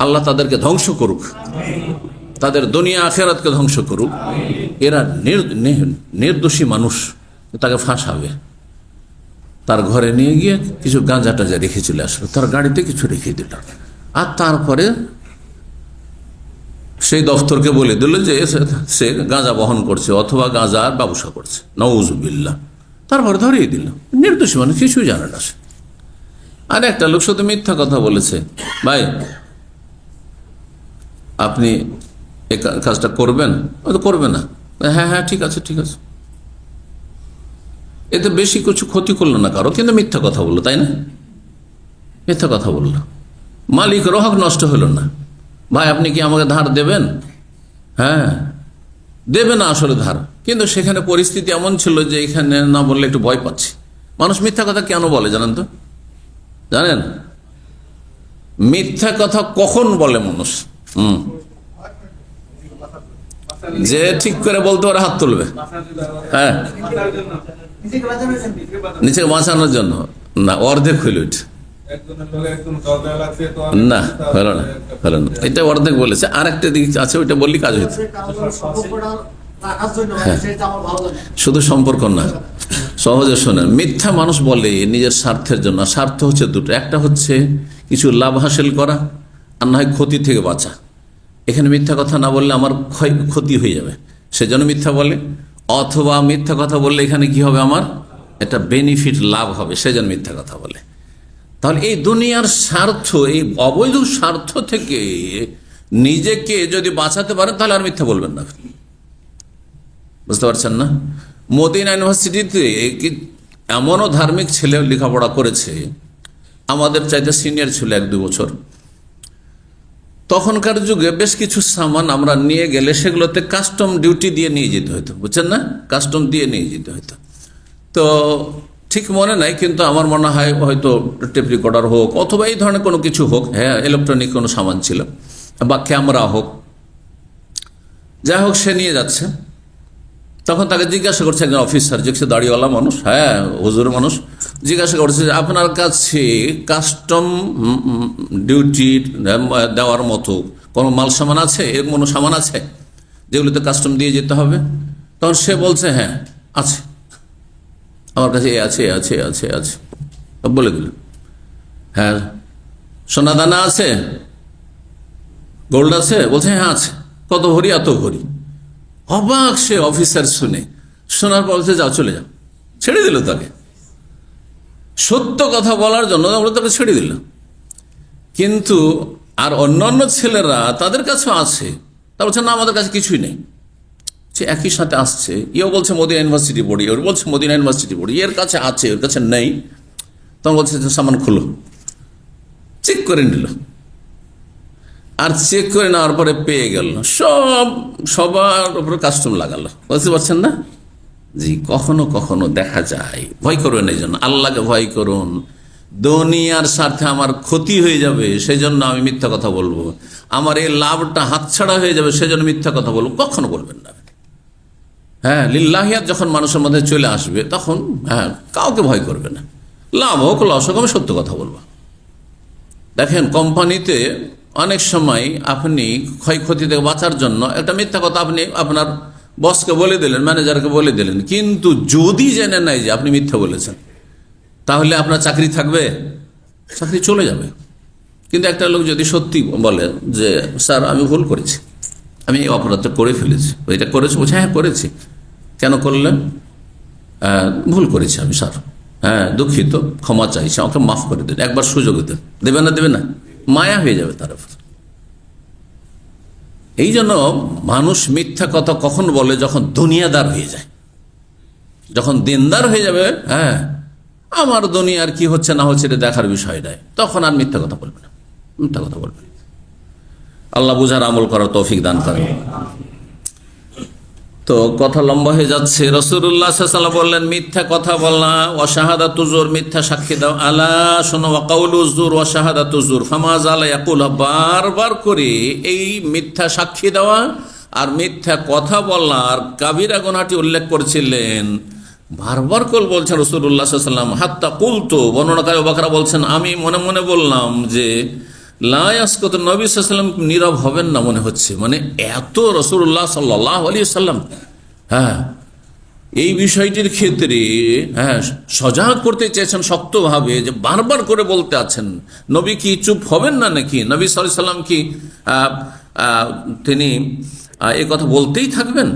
আল্লাহ তাদেরকে ধ্বংস করুক, তাদের দুনিয়া আখিরাতকে ধ্বংস করুক। এরা নির্দোষী মানুষ, তাকে ফাঁসাবে। তার ঘরে নিয়ে গিয়ে কিছু গাঁজা টাজা রেখে চলে আসলো, তার গাড়িতে কিছু রেখে দিল, আর তারপরে সেই দফতরকে বলে দিল যে সে গাঁজা বহন করছে অথবা গাঁজার ব্যবসা করছে, নাউজুবিল্লাহ। তারপরে ধরিয়ে দিল, নির্দোষী মানুষ, কিছুই জানে না সে। আর একটা লোক শুধু মিথ্যা কথা বলেছে, ভাই আপনি এই কাজটা করবেন, হয়তো করবে না, হ্যাঁ হ্যাঁ ঠিক আছে ঠিক আছে, এতে বেশি কিছু ক্ষতি করলো না কারো, কিন্তু মিথ্যা কথা বললো, তাই না? মিথ্যা কথা বললো, মালিকের হক নষ্ট হলো না। ভাই আপনি কি আমাকে ধার দেবেন? হ্যাঁ দেবে না আসলে ধার, কিন্তু সেখানে পরিস্থিতি এমন ছিল যে এখানে না বললে একটু ভয় পাচ্ছি। মানুষ মিথ্যা কথা কেন বলে জানেন তো? জানেন মিথ্যা কথা কখন বলে মানুষ? যে ঠিক করে বলতে পারে হাত তুলবে, হ্যাঁ নিচে বাঁচানোর জন্য না, অর্ধেক হইল না, হলো না, হলো না, এটা অর্ধেক বলেছে। আর একটা দিক আছে, ওইটা বললি কাজ হইতো। শুধু সম্পর্ক না, সহজে শোনেন, মিথ্যা মানুষ বলে নিজের স্বার্থের জন্য। স্বার্থ হচ্ছে দুটো, একটা হচ্ছে কিছু লাভ হাসিল করা, আর না হয় ক্ষতি থেকে বাঁচা। এখানে মিথ্যা কথা না বললে আমার ক্ষতি হয়ে যাবে, সেজন্য মিথ্যা বলে। অথবা মিথ্যা কথা বললে এখানে কি হবে, আমার একটা বেনিফিট লাভ হবে, সেজন্য মিথ্যা কথা বলে। তাহলে এই দুনিয়ার স্বার্থ, এই অবৈধ স্বার্থ থেকে নিজেকে যদি বাঁচাতে পারেন তাহলে আর মিথ্যা বলবেন না। বুঝতে পারছেন না? মদিনা ইউনিভার্সিটিতে এমনও ধার্মিক ছেলে লেখাপড়া করেছে, আমাদের চাইতে সিনিয়র ছিল 1-2 বছর। তখনকার যুগে বেশ কিছু সামান আমরা নিয়ে গেলে সেগুলোতে কাস্টম ডিউটি দিয়ে নিয়ে যেতে হতো, বুঝছেন না? কাস্টম দিয়ে নিয়ে যেতে হতো। তো ঠিক মনে নাই, কিন্তু আমার মনে হয় হয়তো টেপ রেকর্ডার হোক অথবা এই ধরনের কোনো কিছু হোক, হ্যাঁ ইলেকট্রনিক কোনো সামান ছিল, বা ক্যামেরা হোক, যাই হোক সে নিয়ে যাচ্ছে। তখন তাকে জিজ্ঞাসা করছে একজন অফিসার, যে সে দাড়িওয়ালা মানুষ, হ্যাঁ হুজুর মানুষ, জিজ্ঞাসা করছে যে আপনার কাছে কাস্টম ডিউটি দেওয়ার মতো কোনো মাল সামান আছে, এরকম কোনো সামান আছে যেগুলোতে কাস্টম দিয়ে যেতে হবে? তখন সে বলছে হ্যাঁ আছে, আমার কাছে এ আছে, আছে আছে আছে, বলে দিল। হ্যাঁ সোনা দানা আছে, গোল্ড আছে? বলছে হ্যাঁ আছে। কত ভরি? এত ভরি। অবাক সে অফিসার শুনে, শোনার পর বলছে যাও চলে যাও, ছেড়ে দিল তাকে। সত্য কথা বলার জন্য আমরা তাকে ছেড়ে দিল। কিন্তু আর অন্যান্য ছেলেরা তাদের কাছেও আছে, তা বলছে না আমাদের কাছে কিছুই নেই, সে একই সাথে আসছে, ইও বলছে মদিনা ইউনিভার্সিটি পড়ি, ওর বলছে মদিনা ইউনিভার্সিটি পড়ি, এর কাছে আছে ওর কাছে নেই, তখন বলছে সামান খুলো, চেক করে নিল, আর চেক করে নেওয়ার পরে পেয়ে গেল, সবার উপরে কাস্টম লাগালো। বুঝতে পারছেন না? জি, কখনো কখনো দেখা যায়। ভয় করবেন, এই জন্য আল্লাহকে ভয় করুন। দুনিয়ার স্বার্থে আমার ক্ষতি হয়ে যাবে সেই জন্য আমি মিথ্যা কথা বলবো, আমার এই লাভটা হাতছাড়া হয়ে যাবে সেজন্য মিথ্যা কথা বলবো, কখনো বলবেন না। হ্যাঁ, লিল্লাহিয়াত যখন মানুষের মধ্যে চলে আসবে তখন কাউকে ভয় করবে না। লাভ হোক লস হোক, আমি সত্য কথা বলবো। দেখেন, কোম্পানিতে অনেক সময় আপনি ক্ষয়ক্ষতি থেকে বাঁচার জন্য একটা মিথ্যা কথা আপনি আপনার বসকে বলে দিলেন, ম্যানেজারকে বলে দিলেন, কিন্তু যদি জেনে নেয় যে আপনি মিথ্যা বলেছেন, তাহলে আপনার চাকরি থাকবে? চাকরি চলে যাবে। কিন্তু একটা লোক যদি সত্যি বলে যে স্যার আমি ভুল করেছি, আমি এই অপরাধটা করে ফেলেছি, এটা করেছি, বলছে হ্যাঁ করেছি, কেন করলেন? ভুল করেছি আমি স্যার, দুঃখিত, ক্ষমা চাইছি, আমাকে মাফ করে দেন, একবার সুযোগ দেন। দেবে না? দেবে না? মায়া হয়ে যাবে তার উপর। এই জন্য মানুষ মিথ্যা কথা কখন বলে? যখন দুনিয়াদার হয়ে যায়, যখন দিনদার হয়ে যাবে, আমার দুনিয়ার কি হচ্ছে না হচ্ছে এটা দেখার বিষয় নয়, তখন আর মিথ্যা কথা বলবে না, মিথ্যা কথা বলবে। আল্লাহ বুঝার আমল করার তৌফিক দান করেন। তো কথা লম্বা হয়ে যাচ্ছে। রাসূলুল্লাহ সাল্লাল্লাহু আলাইহি ওয়াসাল্লাম বললেন, মিথ্যা কথা বলা, ওয়া শাহাদাতু যুর, মিথ্যা সাক্ষী দাও, আলা শোনো, ওয়া কাউলু যুর ওয়া শাহাদাতু যুর, ফামা জালা ইয়াকুল, বারবার করে এই মিথ্যা সাক্ষী দেওয়া আর মিথ্যা কথা বলার কাবিরা গুনাহটি উল্লেখ করেছিলেন, বারবার করে বলছেন রাসূলুল্লাহ সাল্লাল্লাহু আলাইহি ওয়াসাল্লাম। হাত্তা কুলতু, বর্ণনাকারী আবু বকর বলছেন, আমি মনে মনে বললাম যে লা ইয়াসকুত, নবী সাল্লাল্লাহু আলাইহি ওয়াসাল্লাম নীরব হবেন না মনে হচ্ছে, মানে এত রাসূলুল্লাহ সাল্লাল্লাহু আলাইহি ওয়াসাল্লাম এই বিষয়টির ক্ষেত্রে সজাগ করতে চেয়েছেন শক্তভাবে, যে বারবার করে বলতে আছেন। নবী কি চুপ হবেন না নাকি? নবী সাল্লাল্লাহু আলাইহি ওয়াসাল্লাম কি তিনি এই কথা বলতেই থাকবেন?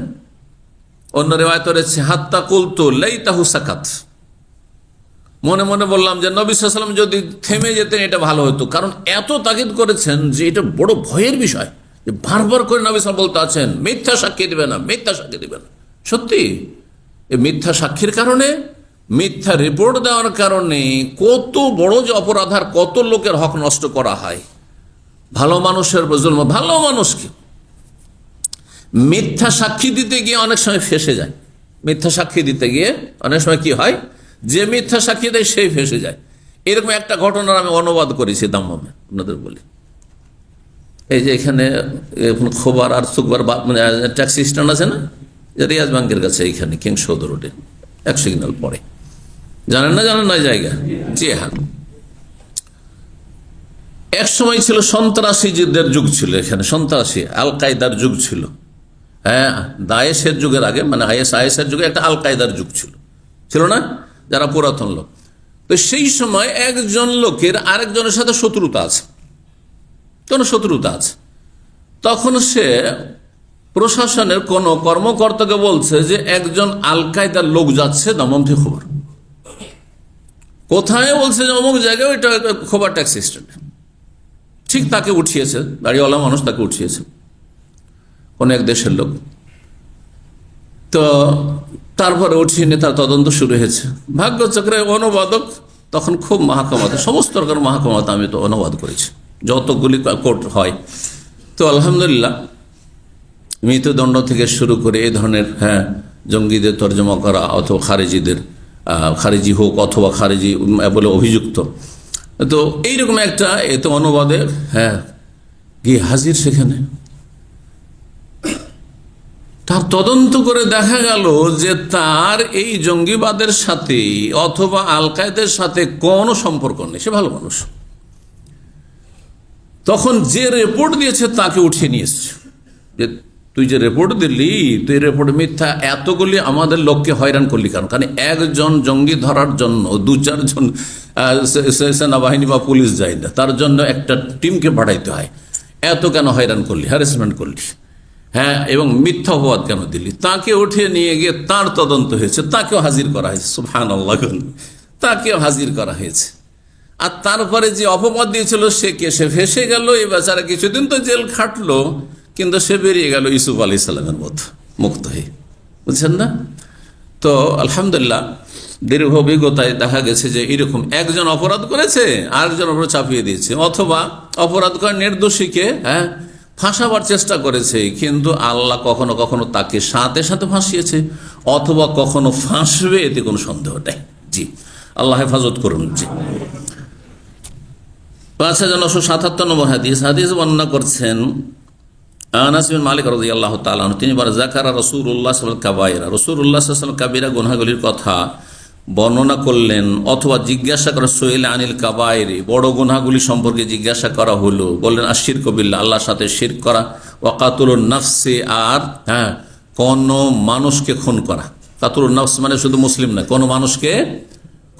অন্য রিওয়ায়াত রয়েছে হাত্তা কুলতু লাইতাহু সাকাত, মনে মনে বললাম যে নবী সাল্লাল্লাহু আলাইহি ওয়াসাল্লাম যদি থেমে যেতেন এটা ভালো হতো, কারণ এত তাকিদ করেছেন যে এটা বড় ভয়ের বিষয়, যে বারবার করে নবী সাল্লাল্লাহু আলাইহি ওয়াসাল্লাম বলতে আছেন মিথ্যা সাক্ষী দিবে না, মিথ্যা সাক্ষী দিবে না। সত্যি এই মিথ্যা সাক্ষীর কারণে, মিথ্যা রিপোর্ট দেওয়ার কারণে কত বড় যে অপরাধ, আর কত লোকের হক নষ্ট করা হয়। ভালো মানুষের জুলম, ভালো মানুষকে মিথ্যা সাক্ষী দিতে গিয়ে অনেক সময় ফেঁসে যায়। মিথ্যা সাক্ষী দিতে গিয়ে অনেক সময় কি হয়, যে মিথ্যা সাক্ষী দেয় সেই ফেঁসে যায়। এরকম একটা ঘটনার আমি অনুবাদ করেছি দাম্মামে, আপনাদের বলি। এই যে এখানে খোবার আর সুকবার মানে ট্যাক্সি স্ট্যান্ড আছে না, রিয়াজ ব্যাংকের কাছে, এইখানে কিং সৌদ রোডে, এক সিগন্যাল পরে, জানেন না? জানেন না জায়গা? জি হ্যাঁ। এক সময় ছিল সন্ত্রাসীদের যুগ ছিল এখানে, সন্ত্রাসী আল কায়দার যুগ ছিল। দায়েশের যুগের আগে, মানে আইএসআইএসের যুগে একটা আল কায়দার যুগ ছিল না, যারা পুরাতন লোক। তো সেই সময় একজন লোকের আরেকজনের সাথে শত্রুতা আছে, কোন শত্রুতা আছে, তখন সে প্রশাসনের কোন কর্মকর্তাকে বলছে যে একজন আল কায়দার লোক যাচ্ছে দমন থেকে খবর কোথায়, বলছে যে অমুক জায়গায়, ওইটা খবর ট্যাক্সি স্ট্যান্ডে। ঠিক তাকে উঠিয়েছে, গাড়িওয়ালা মানুষ তাকে উঠিয়েছে, কোন এক দেশের লোক। তো তারপরে উঠিয়ে নিয়ে তার তদন্ত শুরু হয়েছে। ভাগ্যচক্রে অনুবাদক তখন খুব মাহকামাতে, সমস্ত রকম মাহকামাতে আমি তো অনুবাদ করেছি, যতগুলি কোর্ট হয়। তো আলহামদুলিল্লাহ, মৃত্যুদণ্ড থেকে শুরু করে এই ধরনের জঙ্গিদের তর্জমা করা, অথবা খারেজিদের, খারেজি হোক অথবা খারেজি বলে অভিযুক্ত, তো এইরকম একটা এত অনুবাদে গিয়ে হাজির সেখানে। তার তদন্ত করে দেখা গেল যে তার এই জঙ্গিবাদের সাথে অথবা আল কায়দার সাথে কোনো সম্পর্ক নেই, সে ভালো মানুষ। তখন যে রিপোর্ট দিয়েছে তাকে উঠিয়ে নিয়ে এসছে, যে তুই যে রিপোর্ট দিলি, তুই রিপোর্ট মিথ্যা, এতগুলি আমাদের লোককে হয়রান করলি কেন? কারণ একজন জঙ্গি ধরার জন্য 2-4 জন সেনাবাহিনী বা পুলিশ যায় না, তার জন্য একটা টিমকে পাঠাইতে হয়। এত কেন হয়রান করলি, হ্যারাসমেন্ট করলি, এবং মিথ্যা অপবাদ কেন দিলি? তাকে উঠিয়ে নিয়ে গিয়ে তার তদন্ত হয়েছে, তাকেও হাজির করা হয়েছে, সুবহানাল্লাহ, তাকেও হাজির করা হয়েছে। আর তারপরে যে অপবাদ দিয়েছিল সে ফেঁসে গেল। এই বেচারা কিছুদিন তো জেল খাটলো, কিন্তু সে বেরিয়ে গেল ইউসুফ আলাইহিস সালামের মতো, মুক্ত হয়ে, বুঝছেন না? তো আলহামদুলিল্লাহ দীর্ঘ অভিজ্ঞতায় দেখা গেছে যে এরকম একজন অপরাধ করেছে আরেকজন উপর চাপিয়ে দিয়েছে, অথবা অপরাধ করে নির্দোষীকে ফাঁসাবার চেষ্টা করেছে, কিন্তু আল্লাহ কখনো কখনো তাকে সাথে সাথে ফাঁসিয়েছে, অথবা কখনো ফাঁসবে, এতে কোনো সন্দেহ নেই। জি, আল্লাহ হেফাজত করুন। জি, 5977 নম্বর হাদিস বর্ণনা করছেন আনাস বিন মালিক রাদিয়াল্লাহু তাআলা আনহু, তিনি বলেন যাকারা রাসূলুল্লাহ সাল্লাল্লাহু আলাইহি ওয়াসাল্লাম কাবায়রা, রাসূলুল্লাহ সাল্লাল্লাহু আলাইহি ওয়াসাল্লাম কাবীরা গুনাহগুলির কথা বর্ণনা করলেন, অথবা জিজ্ঞাসা করা সুইল আনিল কাবায়রি, বড় গুনাহগুলি সম্পর্কে জিজ্ঞাসা করা হলো, বললেন আশিরকু বিল্লাহ, আল্লাহর সাথে শিরক করা, ওয়া কাতুলুন নাফসি, আর কোন মানুষকে খুন করা। কাতুলুন নাফস মানে শুধু মুসলিম না, কোন মানুষকে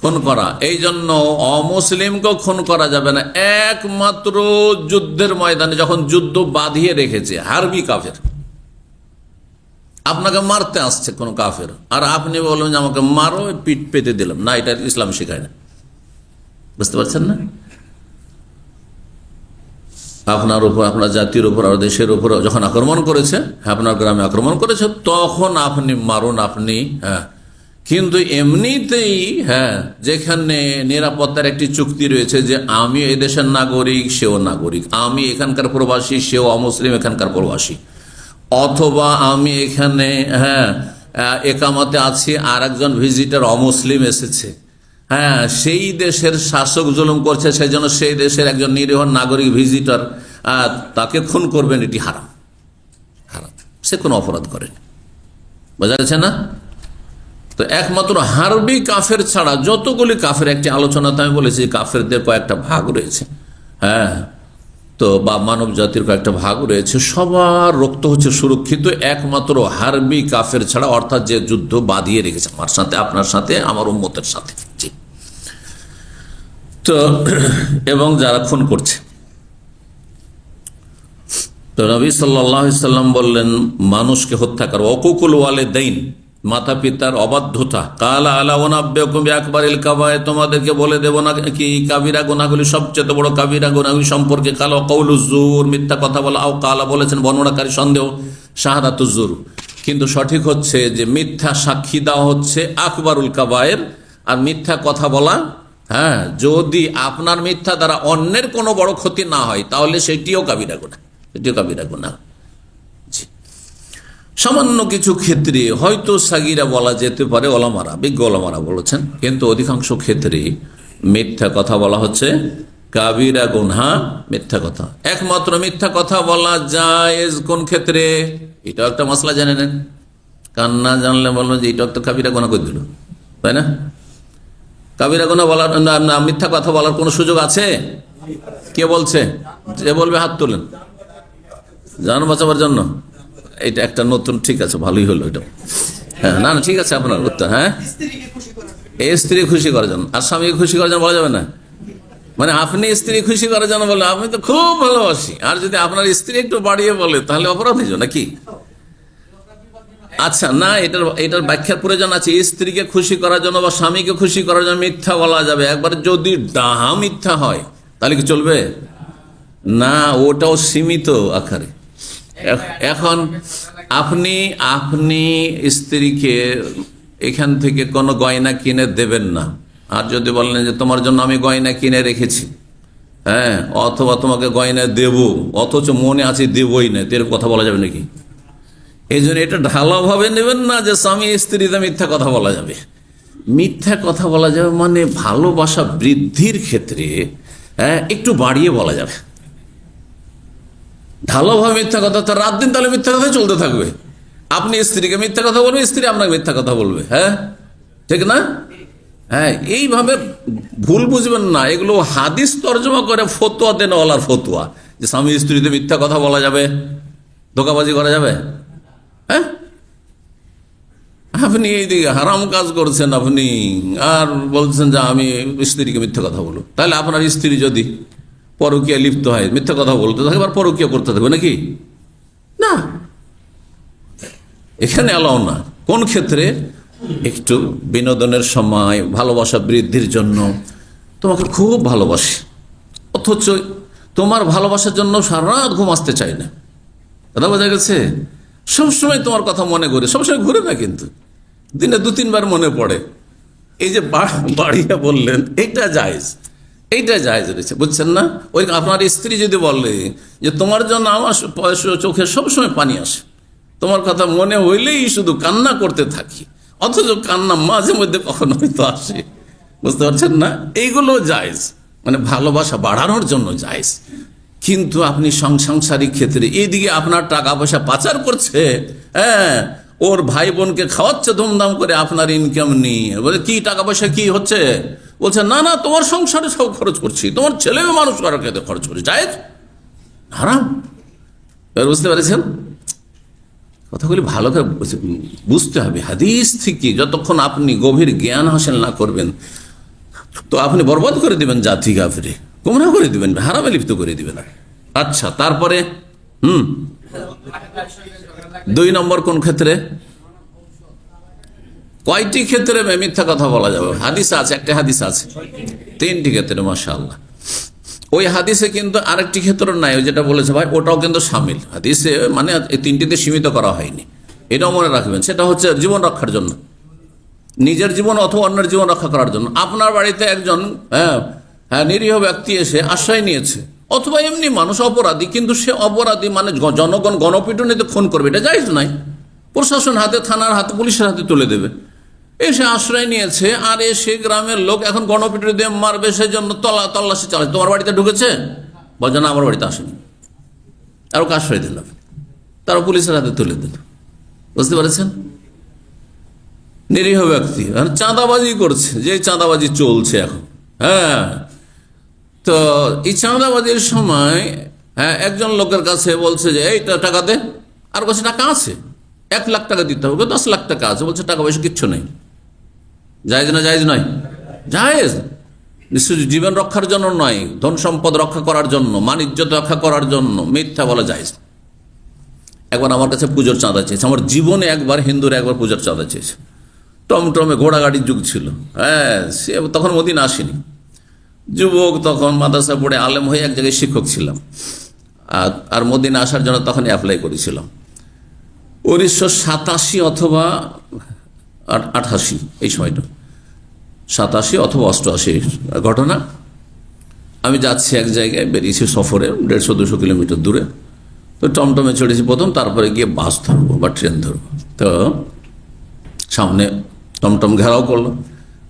খুন করা। এই জন্য অমুসলিমকেও খুন করা যাবে না, একমাত্র যুদ্ধের ময়দানে, যখন যুদ্ধ বাঁধিয়ে রেখেছে, হারবি কাফের আপনাকে মারতে আসছে কোন কাফের, আর আপনি বলবেন যে আমাকে মারো, পিঠ পেতে দিলাম না, এটা ইসলাম শেখায় না। বুঝতে পারছেন না? আপনার উপর, আপনার জাতির উপর আর দেশের উপর যখন আক্রমণ করেছে, আপনার গ্রামে আক্রমণ করেছে, তখন আপনি মারুন, আপনি কিন্তু এমনিতেই যেখানে নিরাপত্তার একটি চুক্তি রয়েছে যে আমি এই দেশের নাগরিক, সেও নাগরিক, আমি এখানকার প্রবাসী, সেও অমুসলিম এখানকার প্রবাসী, অথবা আমি এখানে একামতে আছি, আর একজন ভিজিটার অমুসলিম এসেছে, সেই দেশের শাসক জুলুম করছে, সেই জন্য সেই দেশের একজন নিরীহ নাগরিক ভিজিটার তাকে খুন করবেন, এটি হারাম। হারাম, সে কোনো অপরাধ করেনি। বোঝা গেছে না? তো একমাত্র হারবি কাফের ছাড়া যতগুলি কাফের, একটি আলোচনাতে আমি বলেছি কাফেরদের কয়েকটা ভাগ রয়েছে, তো বা মানব জাতির কয়েকটা ভাগ রয়েছে, সবার রক্ত হচ্ছে সুরক্ষিত একমাত্র হারবি কাফের ছাড়া, অর্থাৎ যে যুদ্ধ বাঁধিয়ে রেখেছে আমার সাথে, আপনার সাথে, আমার উম্মতের সাথে। জি, তো এবং যারা খুন করছে। তো নবী সাল্লাল্লাহু আলাইহি সাল্লাম বললেন মানুষকে হত্যা করা, ওকুকুল ওয়ালিদাইন, মাতা পিতার অবাধ্যতা, কালা আলা উনাব্বিউকুম বিআকবারিল কাবায়ের, তোমাদেরকে বলে দেব না কি কাবিরা গুনাহগুলি সবচেয়ে বড় কাবিরা গুনাহগুলি সম্পর্কে, কালা কাউলুজ জুর, মিথ্যা কথা বলা, আও কালা বলেছেন বর্ণনাকারী সন্দেহ, শাহাদাতুজ জুর, কিন্তু সঠিক হচ্ছে যে মিথ্যা সাক্ষী দেওয়া হচ্ছে আকবারুল কাবায়ের, আর মিথ্যা কথা বলা, যদি আপনার মিথ্যা দ্বারা অন্যের কোনো বড় ক্ষতি না হয়, তাহলে সেটিও কাবিরা গুনাহ, সেটিও কাবিরা গুনাহ। সামান্য কিছু ক্ষেত্রে হয়তো সাগিরা বলা যেতে পারে, ওলামারা, বিজ্ঞ ওলামারা বলেছেন, কিন্তু অধিকাংশ ক্ষেত্রে মিথ্যা কথা বলা হচ্ছে কাবিরা গুনহা। মিথ্যা কথা, একমাত্র মিথ্যা কথা বলা জায়েজ কোন ক্ষেত্রে, এটা একটা মশলা জেনে নেন, কান্না জানলে বলবেন যে এটা একটা কাবিরা গুনাহ করে দিল, তাই না? কাবিরা গুনাহ বলার, মিথ্যা কথা বলার কোন সুযোগ আছে? কে বলছে? যে বলবে হাত তোলেন, জান বাঁচাবার জন্য। এটা একটা নতুন, ঠিক আছে, ভালোই হলো এটা। না না, ঠিক আছে আপনার উত্তর। স্ত্রী খুশি করার জন্য, আর স্বামীকে খুশি করার জন্য বলা যাবে না? মানে আপনি স্ত্রী খুশি করার জন্য বলে আমি তো খুব ভালোবাসি, আর যদি আপনার স্ত্রী একটু বাড়িয়ে বলে তাহলে অপরাধ হয়ে যাবে নাকি? আচ্ছা, না, এটার ব্যাখ্যার প্রয়োজন আছে। স্ত্রীকে খুশি করার জন্য বা স্বামীকে খুশি করার জন্য মিথ্যা বলা যাবে, একবার যদি ডাহা মিথ্যা হয় তাহলে কি চলবে? না, ওটাও সীমিত আকারে। এখন আপনি স্ত্রীকে এখান থেকে কোনো গয়না কিনে দেবেন না, আর যদি বলেন যে তোমার জন্য আমি গয়না কিনে রেখেছি, অথবা তোমাকে গয়না দেব, অথচ মনে আছে দেবই না, এর কথা বলা যাবে নাকি? এই জন্য এটা ঢালাভাবে নেবেন না যে স্বামী স্ত্রীতে মিথ্যা কথা বলা যাবে। মিথ্যা কথা বলা যাবে মানে ভালোবাসা বৃদ্ধির ক্ষেত্রে একটু বাড়িয়ে বলা যাবে। ঢালাভাবে মিথ্যা কথা তো রাত দিন তাহলে মিথ্যা কথা চলতে থাকবে। আপনি স্ত্রীকে মিথ্যা কথা বলবে, স্ত্রী আপনাকে মিথ্যা কথা বলবে, ঠিক না? এইভাবে ভুল বুঝবেন না। এগুলো হাদিস তর্জমা করে ফতোয়া দেন, ওলার ফতোয়া, যে স্বামী স্ত্রীতে মিথ্যা কথা বলা যাবে, ধোঁকাবাজি করা যাবে। আপনি এইদিকে হারাম কাজ করছেন আপনি, আর বলছেন যে আমি স্ত্রীকে মিথ্যা কথা বলবো। তাহলে আপনার স্ত্রী যদি পরকীয়া লিপ্ত হয়, মিথ্যা কথা বলতে থাকে, আবার পরকীয়া করতে থাকবে নাকি? না, এখানে এলাও না। কোন ক্ষেত্রে? একটু বিনোদনের সময়, ভালোবাসা বৃদ্ধির জন্য, তোমাকে খুব ভালোবাসি, অথচ তোমার ভালোবাসার জন্য সারা রাত ঘুম আসতে চাই না, কথা বোঝা গেছে? সবসময় তোমার কথা মনে করে, সবসময় ঘুরে না কিন্তু দিনে 2-3 বার মনে পড়ে। এই যে বাড়িয়া বললেন, এইটা জায়েজ, এইটা জায়েজ রয়েছে, বুঝছেন না? ওই আপনার স্ত্রী যদি বলে যে তোমার জন্য আমার চোখে সবসময় পানি আসে, তোমার কথা মনে হইলেই শুধু কান্না করতে থাকি, অথচ কান্না মাঝে মধ্যে কখনো হয়তো আসে, বুঝতে পারছেন না? এইগুলো জায়েজ, মানে ভালোবাসা বাড়ানোর জন্য জায়েজ। কিন্তু আপনি সাংসারিক ক্ষেত্রে এইদিকে আপনার টাকা পয়সা পাচার করছে, হ্যাঁ, ওর ভাই বোনকে খাওয়াচ্ছে ধুমধাম করে, আপনার ইনকাম নেই, বলে কি টাকা পয়সা কি হচ্ছে, বলছে না না তোমার সংসারে সব খরচ করছি, তোমার ছেলে মানুষ করার ক্ষেত্রে খরচ করছি, জায়েজ হারাম। এবার বুঝতে পেরেছেন? কথাগুলি ভালো করে বুঝতে হবে। হাদিস থেকে যতক্ষণ আপনি গভীর জ্ঞান হাসিল না করবেন, তো আপনি বরবাদ করে দিবেন জাতি, কাফিরে গুমরাহ করে দিবেন, হারামে লিপ্ত করে দিবেন। আচ্ছা, তারপরে 2 নম্বর কোন ক্ষেত্রে, কয়টি ক্ষেত্রে মিথ্যা কথা বলা যাবে? হাদিস আছে, একটা হাদিস আছে, 3টি ক্ষেত্রে। মাশাআল্লাহ। ওই হাদিসে কিন্তু আরেকটি ক্ষেত্র নাই, ওই যেটা বলেছে ভাই, ওটাও কিন্তু শামিল হাদিসে, মানে এই 3টিতে সীমিত করা হয়নি, এটাও মনে রাখবেন। সেটা হচ্ছে জীবন রক্ষার জন্য, নিজের জীবন অথবা অন্যের জীবন রক্ষা করার জন্য। আপনার বাড়িতে একজন নিরীহ ব্যক্তি এসে আশ্রয় নিয়েছে, অথবা এমনি মানুষ অপরাধী, কিন্তু সে অপরাধী মানে জনগণ গণপিটুনিতে খুন করবে, এটা জায়েজ নাই। প্রশাসন হাতে, থানার হাতে, পুলিশের হাতে তুলে দেবে। এসে আশ্রয় নিয়েছে, আর এসে গ্রামের লোক এখন গণপিটুনি দিয়ে মারবে, সেই জন্য তল্লাশি চালাচ্ছে। তোমার বাড়িতে ঢুকেছে, বলছে না আমার বাড়িতে আসেনি, আর ওকে আশ্রয় দিল, তারা পুলিশের হাতে তুলে দিল। বুঝতে পারছেন? নিরীহ ব্যক্তি চাঁদাবাজি করছে, যে চাঁদাবাজি চলছে এখন, হ্যাঁ, তো এই চাঁদাবাজির সময় একজন লোকের কাছে বলছে যে এইটা টাকা দে, আর কাছে টাকা আছে, 1 লাখ টাকা দিতে হবে, 10 লাখ টাকা আছে, বলছে টাকা পয়সা কিচ্ছু নেই। জায়েজ না জায়েজ নয়? জায়েজ। নিশ্চয় জীবন রক্ষার জন্য নয়, ধন সম্পদ রক্ষা করার জন্য, মান ইজ্জত রক্ষা করার জন্য মিথ্যা বলা জায়েজ। একবার আমার কাছে পুজোর চাঁদা চেয়েছে, আমার জীবনে একবার হিন্দুরা একবার পুজোর চাঁদা চেয়েছে। টমটমে ঘোড়াগাড়ির যুগ ছিল, হ্যাঁ, সে তখন মদিনা আসেনি, যুবক, তখন মাদ্রাসা পড়ে আলেম হয়ে এক জায়গায় শিক্ষক ছিলাম, আর মদিনা আসার জন্য তখন অ্যাপ্লাই করেছিলাম। 1987 অথবা 88, এই সময়টা 87 অথবা 88 ঘটনা। আমি যাচ্ছি এক জায়গায়, বেরিয়েছি সফরে 150-200 কিলোমিটার দূরে। তো টমটমে চড়েছি প্রথম, তারপরে গিয়ে বাস ধরবো বা ট্রেন ধরবো। তো সামনে টমটম ঘেরাও করলো,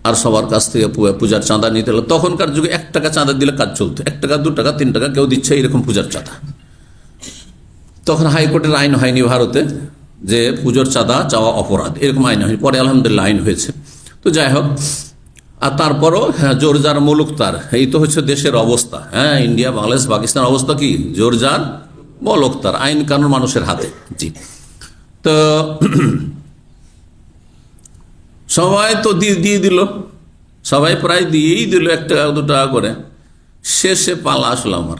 আর সবার কাছ থেকে পূজার চাঁদা নিতে হলো। তখনকার যুগে 1 টাকা চাঁদা দিলে কাজ চলতো, 1 টাকা, 2 টাকা, 3 টাকা কেউ দিচ্ছে, এরকম পূজার চাঁদা। তখন হাইকোর্টের আইন হয়নি ভারতে যে পুজোর চাঁদা চাওয়া অপরাধ, এরকম আইন হয়নি। পরে আলহামদুলিল্লাহ আইন হয়েছে। তো যাই হোক, আর তারপরও জোর যার মুলুক তার, এই তো হচ্ছে দেশের অবস্থা। হ্যাঁ, ইন্ডিয়া, বাংলাদেশ, পাকিস্তান অবস্থা কি, জোর যার মুলুক তার, আইন কানুন মানুষের হাতে। জি, তো সবাই তো দিয়ে দিল, সবাই প্রায় দিয়েই দিল 1 টাকা 2 টাকা করে। শেষে পালা আসলো আমার।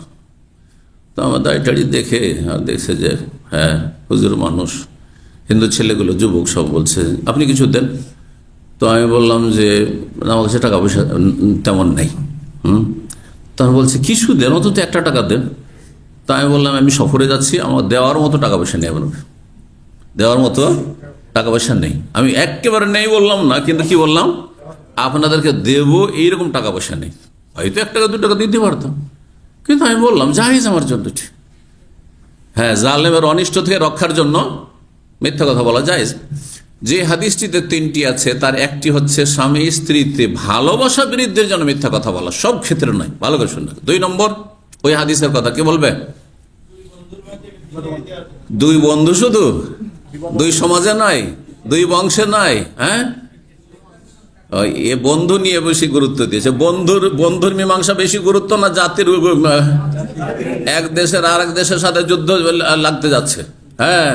তো আমার দাড়ি দেখে আর দেখছে যে হ্যাঁ হুজুর মানুষ, হিন্দু ছেলেগুলো, যুবক সব বলছে আপনি কিছু দেন। তো আমি বললাম যে আমার কাছে টাকা পয়সা তেমন নেই। তারা বলছে কিছু দেন, অন্তত 1 টাকা দেন। তা আমি বললাম আমি সফরে যাচ্ছি, আমার দেওয়ার মতো টাকা পয়সা নেই, দেওয়ার মতো টাকা পয়সা নেই। আমি একেবারে নেই বললাম না, কিন্তু কি বললাম, আপনাদেরকে দেবো এইরকম টাকা পয়সা নেই। হয়তো 1 টাকা 2 টাকা দিতে পারতাম, কিন্তু আমি বললাম জায়েজ আমার জন্য। হ্যাঁ, জালেমের অনিষ্ট থেকে রক্ষার জন্য মিথ্যা কথা বলা জায়েজ। যে হাদিসটিতে 3টি আছে, তার একটি হচ্ছে স্বামী স্ত্রীতে ভালোবাসা বৃদ্ধির জন্য মিথ্যা কথা বলা, সব ক্ষেত্রে নয়। ভালো করে শুনবেন। 2 নম্বর ওই হাদিসের কথা কে বলবে? 2 বন্ধু, শুধু 2 সমাজে নয়, 2 বংশে নয়। হ্যাঁ, এ বন্ধু নিয়ে বেশি গুরুত্ব দিয়েছে। বন্ধুর মীমাংসা বেশি গুরুত্ব না জাতির? এক দেশের আর এক দেশের সাথে যুদ্ধ লাগতে যাচ্ছে। হ্যাঁ,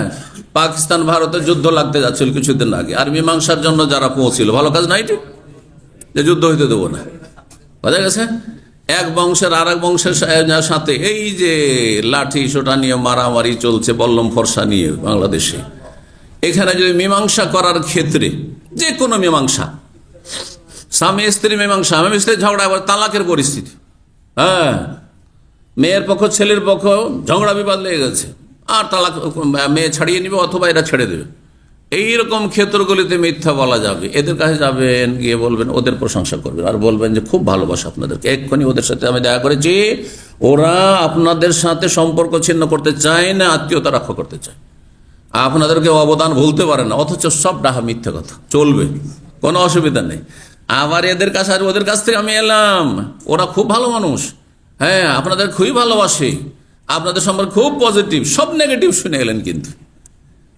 পাকিস্তান ভারতের যুদ্ধ লাগতে যাচ্ছিল কিছুদিন আগে, আর মীমাংসার জন্য যারা পৌঁছিল, ভালো কাজ নাই যে যুদ্ধ হইতে দেবো না। বোঝা গেছে? এক বংশের আর এক বংশের সাথে এই যে লাঠি সোটা নিয়ে মারামারি চলছে, বল্লম ফর্সা নিয়ে বাংলাদেশে। এখানে যদি মীমাংসা করার ক্ষেত্রে, যে কোনো মীমাংসা, স্বামী স্ত্রী মীমাংসা, স্বামী স্ত্রীর ঝগড়া, আবার তালাকের পরিস্থিতি, হ্যাঁ, মেয়ের পক্ষ ছেলের পক্ষ ঝগড়া বিবাদ লেগে গেছে, আর তালাক মেয়ে ছাড়িয়ে নিবে অথবা এরা ছেড়ে দেবে। এইরকম ক্ষেত্রগুলিতে মিথ্যা বলা যাবে। এদের কাছে যাবেন, গিয়ে বলবেন, ওদের প্রশংসা করবেন আর বলবেন যে খুব ভালোবাসা আপনাদেরকে, এক্ষুনি ওদের সাথে আমি দেখা করেছি, ওরা আপনাদের সাথে সম্পর্ক ছিন্ন করতে চায় না, আত্মীয়তা রক্ষা করতে চায়, আপনাদেরকে অবদান ভুলতে পারে না, অথচ সব ডাহা মিথ্যা কথা, চলবে, কোনো অসুবিধা নেই। আবার এদের কাছে আর ওদের কাছ থেকে আমি এলাম, ওরা খুব ভালো মানুষ, হ্যাঁ আপনাদের খুবই ভালোবাসে, আপনাদের সম্পর্কে খুব পজিটিভ, সব নেগেটিভ শুনে এলেন, কিন্তু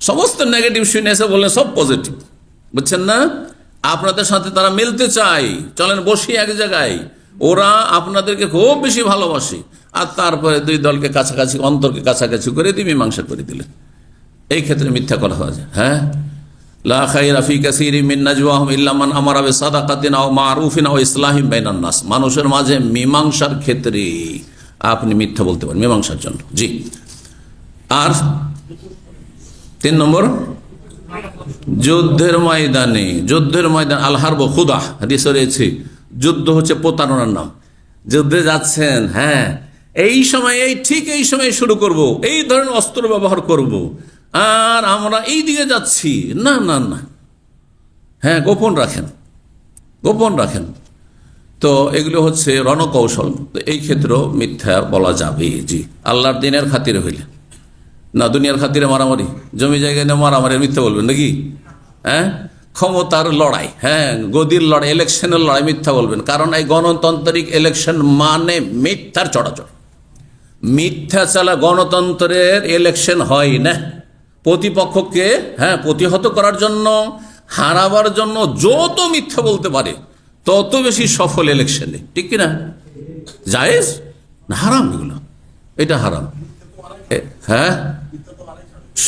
সমস্ত নেগেটিভ শুনে এসে বললেন সব পজিটিভ, বুঝছেন না? আপনাদের সাথে তারা মিলতে চায়, চলেন বসি এক জায়গায়, ওরা আপনাদেরকে খুব বেশি ভালোবাসে, আর তারপরে দুই দলকে কাছাকাছি, অন্তরকে কাছাকাছি করে দিয়ে মীমাংসা করে দিলেন। এই ক্ষেত্রে মিথ্যা করা হয়। হ্যাঁ, লা খায়রা ফী কাসীরিম মিন নাজওয়াহুম ইল্লা মান আমারা বিসাদাকাতিন আও মারুফিন আও ইসলাহিম বাইনান নাস। মানুষের মাঝে মীমাংসার ক্ষেত্রে আপনি মিথ্যা বলতে পারেন, মীমাংসার জন্য। জি, আর 3 নম্বর, যুদ্ধের ময়দানে, যুদ্ধের ময়দান আল হারব খুদা, হাদিসে রয়েছে যুদ্ধ হচ্ছে প্রতারণার নাম। যুদ্ধে যাচ্ছেন, হ্যাঁ এই সময়, এই ঠিক এই সময় শুরু করব, এই ধরনের অস্ত্র ব্যবহার করব, আর আমরা এই দিকে যাচ্ছি, না না না, হ্যাঁ গোপন রাখেন, গোপন রাখেন। তো এগুলো হচ্ছে রণকৌশল। তো এই ক্ষেত্রেও মিথ্যা বলা যাবে। জি, আল্লাহর দিনের খাতিরে হইলে না, দুনিয়ার খাতিরে মারামারি, জমি জায়গায় নিয়ে মারামারি, মিথ্যা বলবেন নাকি? হ্যাঁ, ক্ষমতার লড়াই, হ্যাঁ গদির লড়াই, ইলেকশনের লড়াই, মিথ্যা বলবেন। কারণ এই গণতান্ত্রিক ইলেকশন মানে মিথ্যার চড়াচড়, মিথ্যা ছাড়া গণতন্ত্রের ইলেকশন হয় না। প্রতিপক্ষকে হ্যাঁ প্রতিহত করার জন্য, হারাবার জন্য যত মিথ্যা বলতে পারে তত বেশি সফল ইলেকশনে, ঠিক কিনা? জায়েজ না হারাম? এগুলো, এটা হারাম। হ্যাঁ,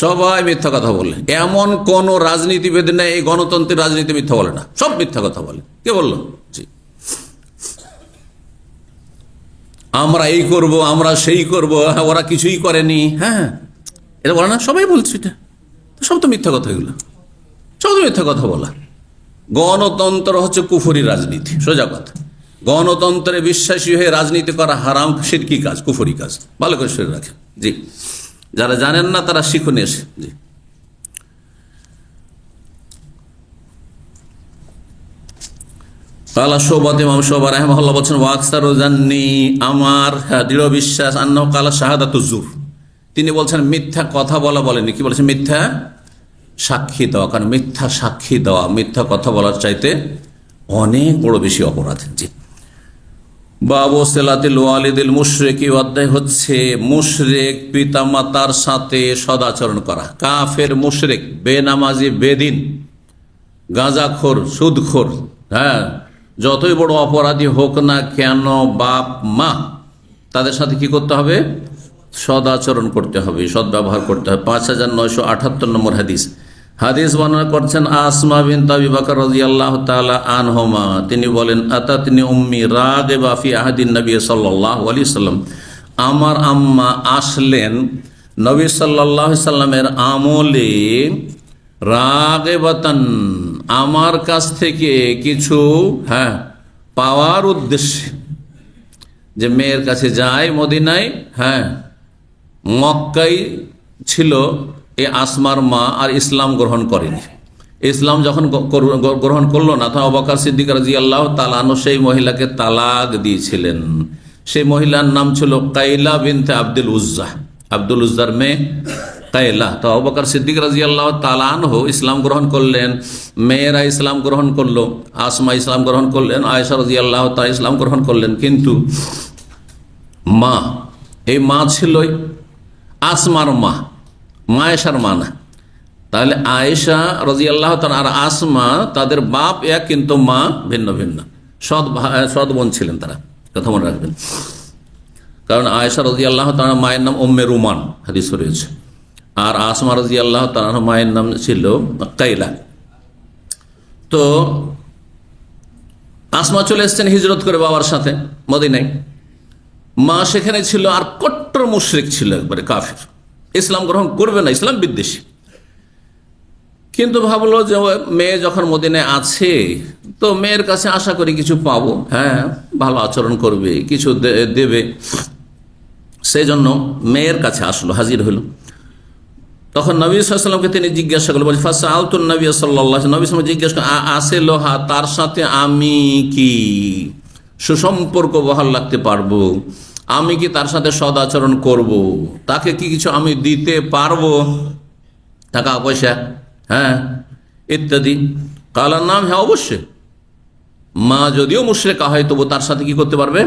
সবাই মিথ্যা কথা বলে, এমন কোন রাজনীতিবিদ নেই এই গণতন্ত্রের রাজনীতি মিথ্যা বলে না, সব মিথ্যা কথা বলে। কে বললো? জি, আমরা এই করব, আমরা সেই করব, ওরা কিছুই করেনি, হ্যাঁ এটা বলে না, সবাই বলছে, এটা সব তো মিথ্যা কথা, এগুলো সব তো মিথ্যা কথা বলা। গণতন্ত্র হচ্ছে কুফরি রাজনীতি, সোজা কথা। গণতন্ত্রে বিশ্বাসী হয়ে রাজনীতি করা হারাম, শিরকি কাজ, কুফরি কাজ, ভালো করে শুনে রাখেন। জি, যারা জানেন না তারা শিখুন এসে। জি, কালা শোবাত, ইমাম শোবা রাহিমাহুল্লাহ বলছেন, ওয়াকসারু জান্নি, আমার দৃঢ় বিশ্বাস, আন্নাহু কালা শাহাদাতুজ জুর, তিনি বলছেন মিথ্যা কথা বলা বলেনি, কি বলেছেন? মিথ্যা সাক্ষী দেওয়া। কারণ মিথ্যা সাক্ষী দেওয়া মিথ্যা কথা বলার চাইতে অনেক বড় বেশি অপরাধ। জি, বাবু সেলাতিল ওয়ালিদিল মুশরিকি, অধ্যায় হচ্ছে মুশরিক পিতামাতার সাথে সদাচরণ করা। কাফের মুশরিক, বেনামাজি, বেদিন, গাঁজাখোর, সুদখোর, হ্যাঁ যতই বড় অপরাধী হোক না কেন, বাপ মা, তাদের সাথে কি করতে হবে? সদাচরণ করতে হবে, সদ্ব্যবহার করতে হবে। 5978 নম্বর হাদিস। হাদিস বর্ণনা করছেন আসমা বিনত আবি বকর রাদিয়াল্লাহু তাআলা আনহুমা, তিনি বলেন, আতাতনি উম্মি রাগিবা ফি আহদিন নবী সাল্লাল্লাহু আলাইহি সাল্লাম, আমার আম্মা আসলেন নবী সাল্লাল্লাহু আলাইহি সাল্লামের আমলে, রাগিবাতান, আমার কাছ থেকে কিছু হ্যাঁ পাওয়ার উদ্দেশ্যে। যে মেয়ের কাছে যায় মদিনায়, হ্যাঁ মক্কায় ছিল এ আসমার মা, আর ইসলাম গ্রহণ করেনি। ইসলাম যখন গ্রহণ করলো না, তখন আবু বকর সিদ্দিক রাদিয়াল্লাহু তাআলা আনহু সেই মহিলাকে তালাক দিয়েছিলেন। সেই মহিলার নাম ছিল কাইলা বিনতে আব্দুল উজ্জা, আব্দুল উজ্জার মেয়ে কাইলা। তো আবু বকর সিদ্দিক রাদিয়াল্লাহু তাআলা আনহু ইসলাম গ্রহণ করলেন, মেয়েরা ইসলাম গ্রহণ করলো, আসমা ইসলাম গ্রহণ করলেন, আয়েশা রাদিয়াল্লাহু তাআলা ইসলাম গ্রহণ করলেন। কিন্তু মা, এই মা ছিল আসমার মা, আয়েশার মা না। তাহলে আয়েশা রাদিয়াল্লাহু তাআলা আর আসমা, তাদের বাপ এক কিন্তু মা ভিন্ন ভিন্ন, সৎ বোন ছিলেন তারা, কথা মনে রাখবেন। কারণ আয়েশা রাদিয়াল্লাহু তাআলা মায়ের নাম উম্মে রুমান, হাদিস রয়েছে, আর আসমা রাদিয়াল্লাহু তাআলা মায়ের নাম ছিল কাইলা। তো আসমা চলে এসেছেন হিজরত করে বাবার সাথে মদিনায়, মা সেখানে ছিল, আর কট্টর মুশরিক ছিল, একবারে কাফির, ইসলাম গ্রহণ করবে না, ইসলাম বিদ্বেষী। কিন্তু ভাবলো যে মেয়ে যখন মদিনায় আছে, তো মেয়ের কাছে আশা করি কিছু পাবো, হ্যাঁ ভালো আচরণ করবে, কিছু দেবে, সেই জন্য মেয়ের কাছে আসলো, হাজির হলো। তখন নবী সাল্লাল্লাহু আলাইহি ওয়াসাল্লামকে তিনি জিজ্ঞাসা করলেন, বলছে ফাসআলতুন নবী সাল্লাল্লাহু আলাইহি ওয়াসাল্লাম, নবী সাল্লাল্লাহু আলাইহি ওয়াসাল্লাম জিজ্ঞাসা করেন আসে লোহা, তার সাথে আমি কি সুসম্পর্ক বহাল রাখতে পারবো, আমি কি তার সাথে সদাচরণ করব, তাকে কি কিছু আমি দিতে পারবো, টাকা পয়সা, হ্যাঁ, ইত্যাদি। কালার নাম, হ্যাঁ অবশ্যই। মা যদিও মুশরিকা হয় তবু তার সাথে কি করতে পারবে,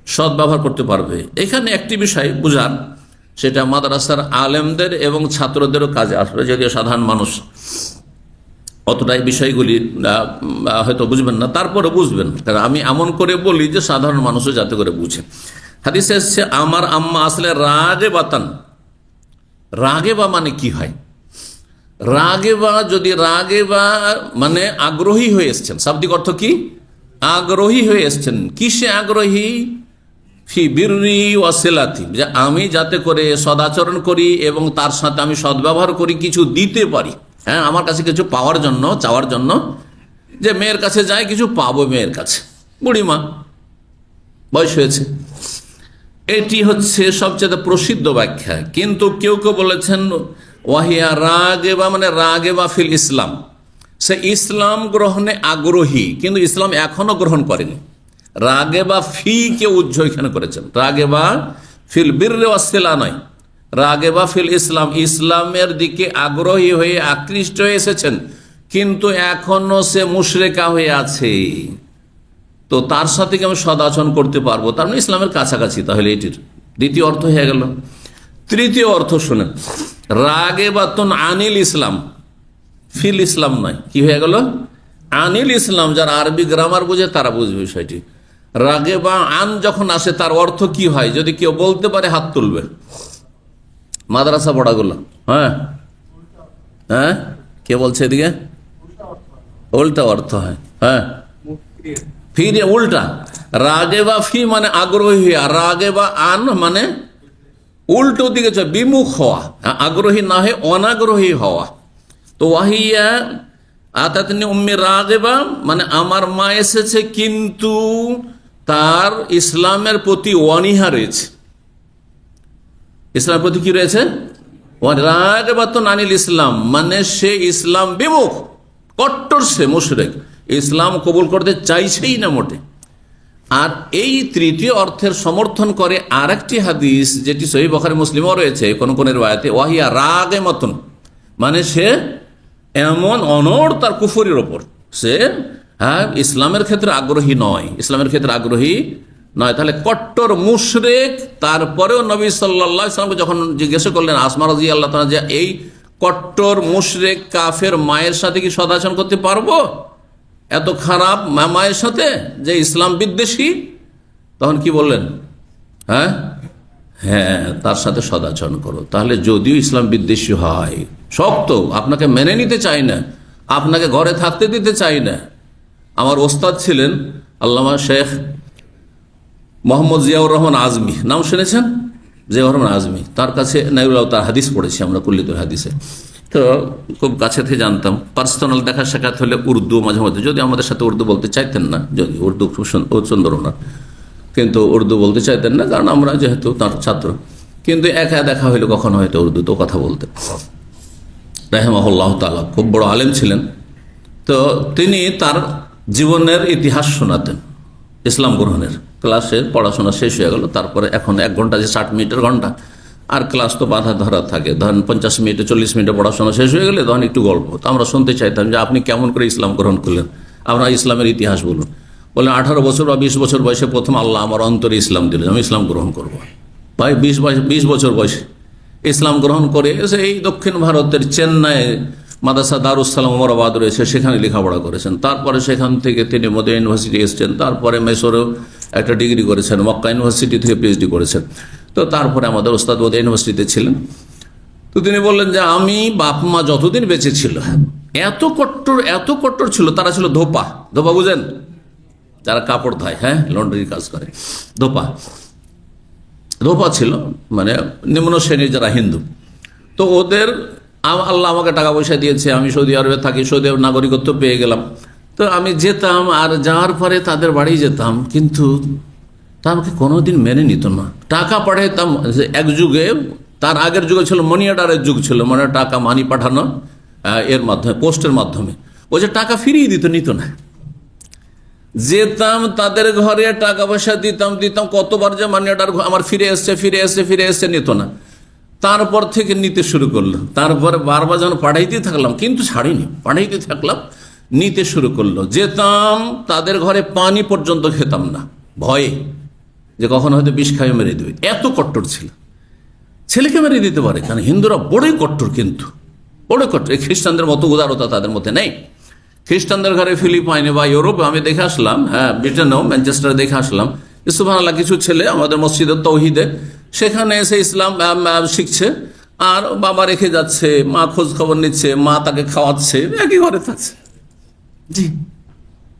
সদ্ব্যবহার করতে পারবে। এখানে একটি বিষয় বুঝার, সেটা মাদ্রাসার আলেমদের এবং ছাত্রদেরও কাজে আসবে, যদিও সাধারণ মানুষ অতটাই বিষয়গুলি হয়তো বুঝবেন না, তারপরে বুঝবেন, কারণ আমি এমন করে বলি যে সাধারণ মানুষও যাতে করে বুঝে। হাদিসে এসছে আমার আম্মা আসলে রাগে বাতান, রাগে বা মানে কি হয়, রাগে বা যদি রাগে বা মানে আগ্রহী হয়ে এসছেন, শাব্দিক অর্থ কি, আগ্রহী হয়ে এসছেন। কিসে আগ্রহী, ফি বিররি ওয়াসিলাতি, যে আমি যাতে করে সদাচরণ করি এবং তার সাথে আমি সদ্ব্যবহার করি, কিছু দিতে পারি, হ্যাঁ, আমার কাছে কিছু পাওয়ার জন্য, চাওয়ার জন্য, যে মেয়ের কাছে যাই কিছু পাবো, মেয়ের কাছে, বুড়িমা বয়স হয়েছে, এটি হচ্ছে সবচেয়ে প্রসিদ্ধ ব্যাখ্যা। কিন্তু কেউ কেউ বলেছেন ওয়াহিয়া রাগেবা মানে রাগেবা ফিল ইসলাম, সে ইসলাম গ্রহণে আগ্রহী কিন্তু ইসলাম এখনো গ্রহণ করেনি। রাগেবা ফি কে উজ্জ্ব এখানে করেছেন, রাগেবা ফিল বিররে ওয়াসিলা নয়, রাগেবা ফিল ইসলাম, ইসলামের দিকে আগ্রহী হয়ে আকৃষ্ট হয়ে এসেছেন কিন্তু এখনো সে মুশরিকা হয়ে আছে, তো তার সাথে কি আমি সদাচরণ করতে পারবো, তার মানে ইসলামের কাছাকাছি। তাহলে এটির দ্বিতীয় অর্থ হয়ে গেল। তৃতীয় অর্থ শুনেন, রাগেবাতুন আনিল ইসলাম, ফিল ইসলাম নয়, কি হয়ে গেল, আনিল ইসলাম। যারা আরবি গ্রামার বুঝে তারা বুঝবে বিষয়টি। রাগেবা আন যখন আসে তার অর্থ কি হয়, যদি কেউ বলতে পারে হাত তুলবে। মাদ্রাসা পড়াগুলো, হ্যাঁ হ্যাঁ, কে বলছে এদিকে, উল্টা অর্থ হয়, হ্যাঁ, ফিরে উল্টা। রাগে বা ফি মানে আগ্রহী হওয়া, রাগে বা আন মানে উল্টো দিকে বিমুখ হওয়া, আগ্রহী না হয়ে অনাগ্রহী হওয়া। তো ওয়াহিয়া আতাতনি উম্মি রাগেবা মানে আমার মা এসেছে কিন্তু তার ইসলামের প্রতি অনীহা রয়েছে, ইসলামের প্রতি কি রয়েছে, রাগেবাতুন আনিল ইসলাম মানে সে ইসলাম বিমুখ, কট্টর, সে মুশরিক, ইসলাম কবুল করতে চাইছেই না মোটে। আর এই তৃতীয় অর্থের সমর্থন করে আর একটি হাদিস যেটি সহিহ বুখারী মুসলিমও রয়েছে কোন কোন riwayate, ওয়াহিয়া রাগে মতন মানে সে এমন অনড় তার কুফরির ওপর, সে হ্যাঁ ইসলামের ক্ষেত্রে আগ্রহী নয়, ইসলামের ক্ষেত্রে আগ্রহী নয়। তাহলে কট্টর মুশরিক। তারপরেও নবী সাল্লাল্লাহু আলাইহি ওয়াসাল্লামকে যখন জিজ্ঞাসা করলেন আসমা রাদিয়াল্লাহু তাআলা যে এই কট্টর মুশরিক কাফের মায়ের সাথে কি সদাচরণ করতে পারবো, এত খারাপ মায়ের সাথে যে ইসলাম বিদ্বেষী, তখন কি বললেন, হ্যাঁ হ্যাঁ তার সাথে সদাচরণ করো। তাহলে যদিও ইসলাম বিদ্বেষী হয়, শক্ত, আপনাকে মেনে নিতে চাই না, আপনাকে ঘরে থাকতে দিতে চাই না। আমার ওস্তাদ ছিলেন আল্লামা শেখ মোহাম্মদ জিয়াউর রহমান আজমি, নাম শুনেছেন, জিয়াউর রহমান আজমি, তার কাছে তার হাদিস পড়েছি আমরা কুল্লিতুল হাদিসে, তো খুব কাছে থেকে জানতাম। পার্সোনাল দেখা সাক্ষাৎ হলে উর্দু মাঝে মধ্যে, যদি আমাদের সাথে উর্দু বলতে চাইতেন না, যদি উর্দু খুব সুন্দর না, কিন্তু উর্দু বলতে চাইতেন না, কারণ আমরা যেহেতু তার ছাত্র, কিন্তু একা দেখা হইলে কখনো হয়তো উর্দু তো কথা বলতেন। রাহিমাহুল্লাহ তাআলা খুব বড় আলেম ছিলেন। তো তিনি তার জীবনের ইতিহাস শোনাতেন, ইসলাম গ্রহণের। ক্লাসে পড়াশোনা শেষ হয়ে গেল, তারপরে এখন 1 ঘন্টা যে 60 মিনিটের ঘন্টা, আর ক্লাস তো বাধা ধরা থাকে, ধরেন 50 মিনিটে 40 মিনিটে পড়াশোনা শেষ হয়ে গেলে তখন একটু গল্প। তো আমরা শুনতে চাইতাম যে আপনি কেমন করে ইসলাম গ্রহণ করলেন, আপনার ইসলামের ইতিহাস বলুন। বলে 18 বছর বা 20 বছর বয়সে প্রথম আল্লাহ আমার অন্তরে ইসলাম দিলেন, আমি ইসলাম গ্রহণ করবো। ভাই 20 বছর বয়সে ইসলাম গ্রহণ করে এই দক্ষিণ ভারতের চেন্নাই মাদ্রাসা দারুস সালাম ওমরাবাদ রয়েছে, সেখানে লেখাপড়া করেছেন। তারপরে সেখান থেকে তিনি মদিনা ইউনিভার্সিটি এসেছেন, তারপরে মেসরেও একটা ডিগ্রি করেছেন, মক্কা ইউনিভার্সিটি থেকে পিএইচডি করেছেন। তো তারপরে আমাদের ওস্তাদ মদিনা ইউনিভার্সিটিতে ছিলেন। তো তিনি বললেন যে আমি বাপ মা যতদিন বেঁচে ছিল এত কট্টর ছিল, তারা ছিল ধোপা, ধোপা বুঝেন, যারা কাপড় ধোয়, হ্যাঁ লন্ড্রির কাজ করে, ধোপা ছিল, মানে নিম্ন শ্রেণীর যারা হিন্দু। তো ওদের আল্লাহ আমাকে টাকা পয়সা দিয়েছে, আমি সৌদি আরবে থাকি, সৌদি আরব নাগরিকত্ব পেয়ে গেলাম। তো আমি যেতাম, আর যাওয়ার পরে তাদের বাড়ি যেতাম, কিন্তু তা আমাকে কোনোদিন মেনে নিত না। টাকা পাঠাইতাম, এক যুগে তার আগের যুগে ছিল মানি অর্ডারের যুগ ছিল, মানে টাকা মানি পাঠানো এর মাধ্যমে, পোস্টের মাধ্যমে। ও যে টাকা ফিরিয়ে নিত না। যেতাম তাদের ঘরে, টাকা পয়সা দিতাম কতবার যে মানি অর্ডার আমার ফিরে এসছে, নিত না। তারপর থেকে নিতে শুরু করলো, তারপরে বারবার যখন পাঠাইতে থাকলাম, কিন্তু ছাড়িনি, পাঠাইতে থাকলাম, নিতে শুরু করলো। যেতাম তাদের ঘরে, পানি পর্যন্ত খেতাম না, ভয়ে যে কখন হয়তো বিষ খাইয়ে মেরে দেবে। এত কট্টর ছিল, ছেলেকে মেরে দিতে পারে। কারণ হিন্দুরা বড়ই কট্টর, কিন্তু বড়ই কট্টর। এই খ্রিস্টানদের মতো উদারতা তাদের মধ্যে নেই। খ্রিস্টানদের ঘরে ফিলিপাইনে বা ইউরোপে আমি দেখে আসলাম, ব্রিটেনেও, ম্যানচেস্টারে দেখে আসলাম, সুবহানাল্লাহ, কিছু ছেলে আমাদের মসজিদের তৌহিদে সেখানে এসে ইসলাম শিখছে, আর বাবা রেখে যাচ্ছে, মা খোঁজ খবর নিচ্ছে, মা তাকে খাওয়াচ্ছে, একই ঘরে থাকছে। জি,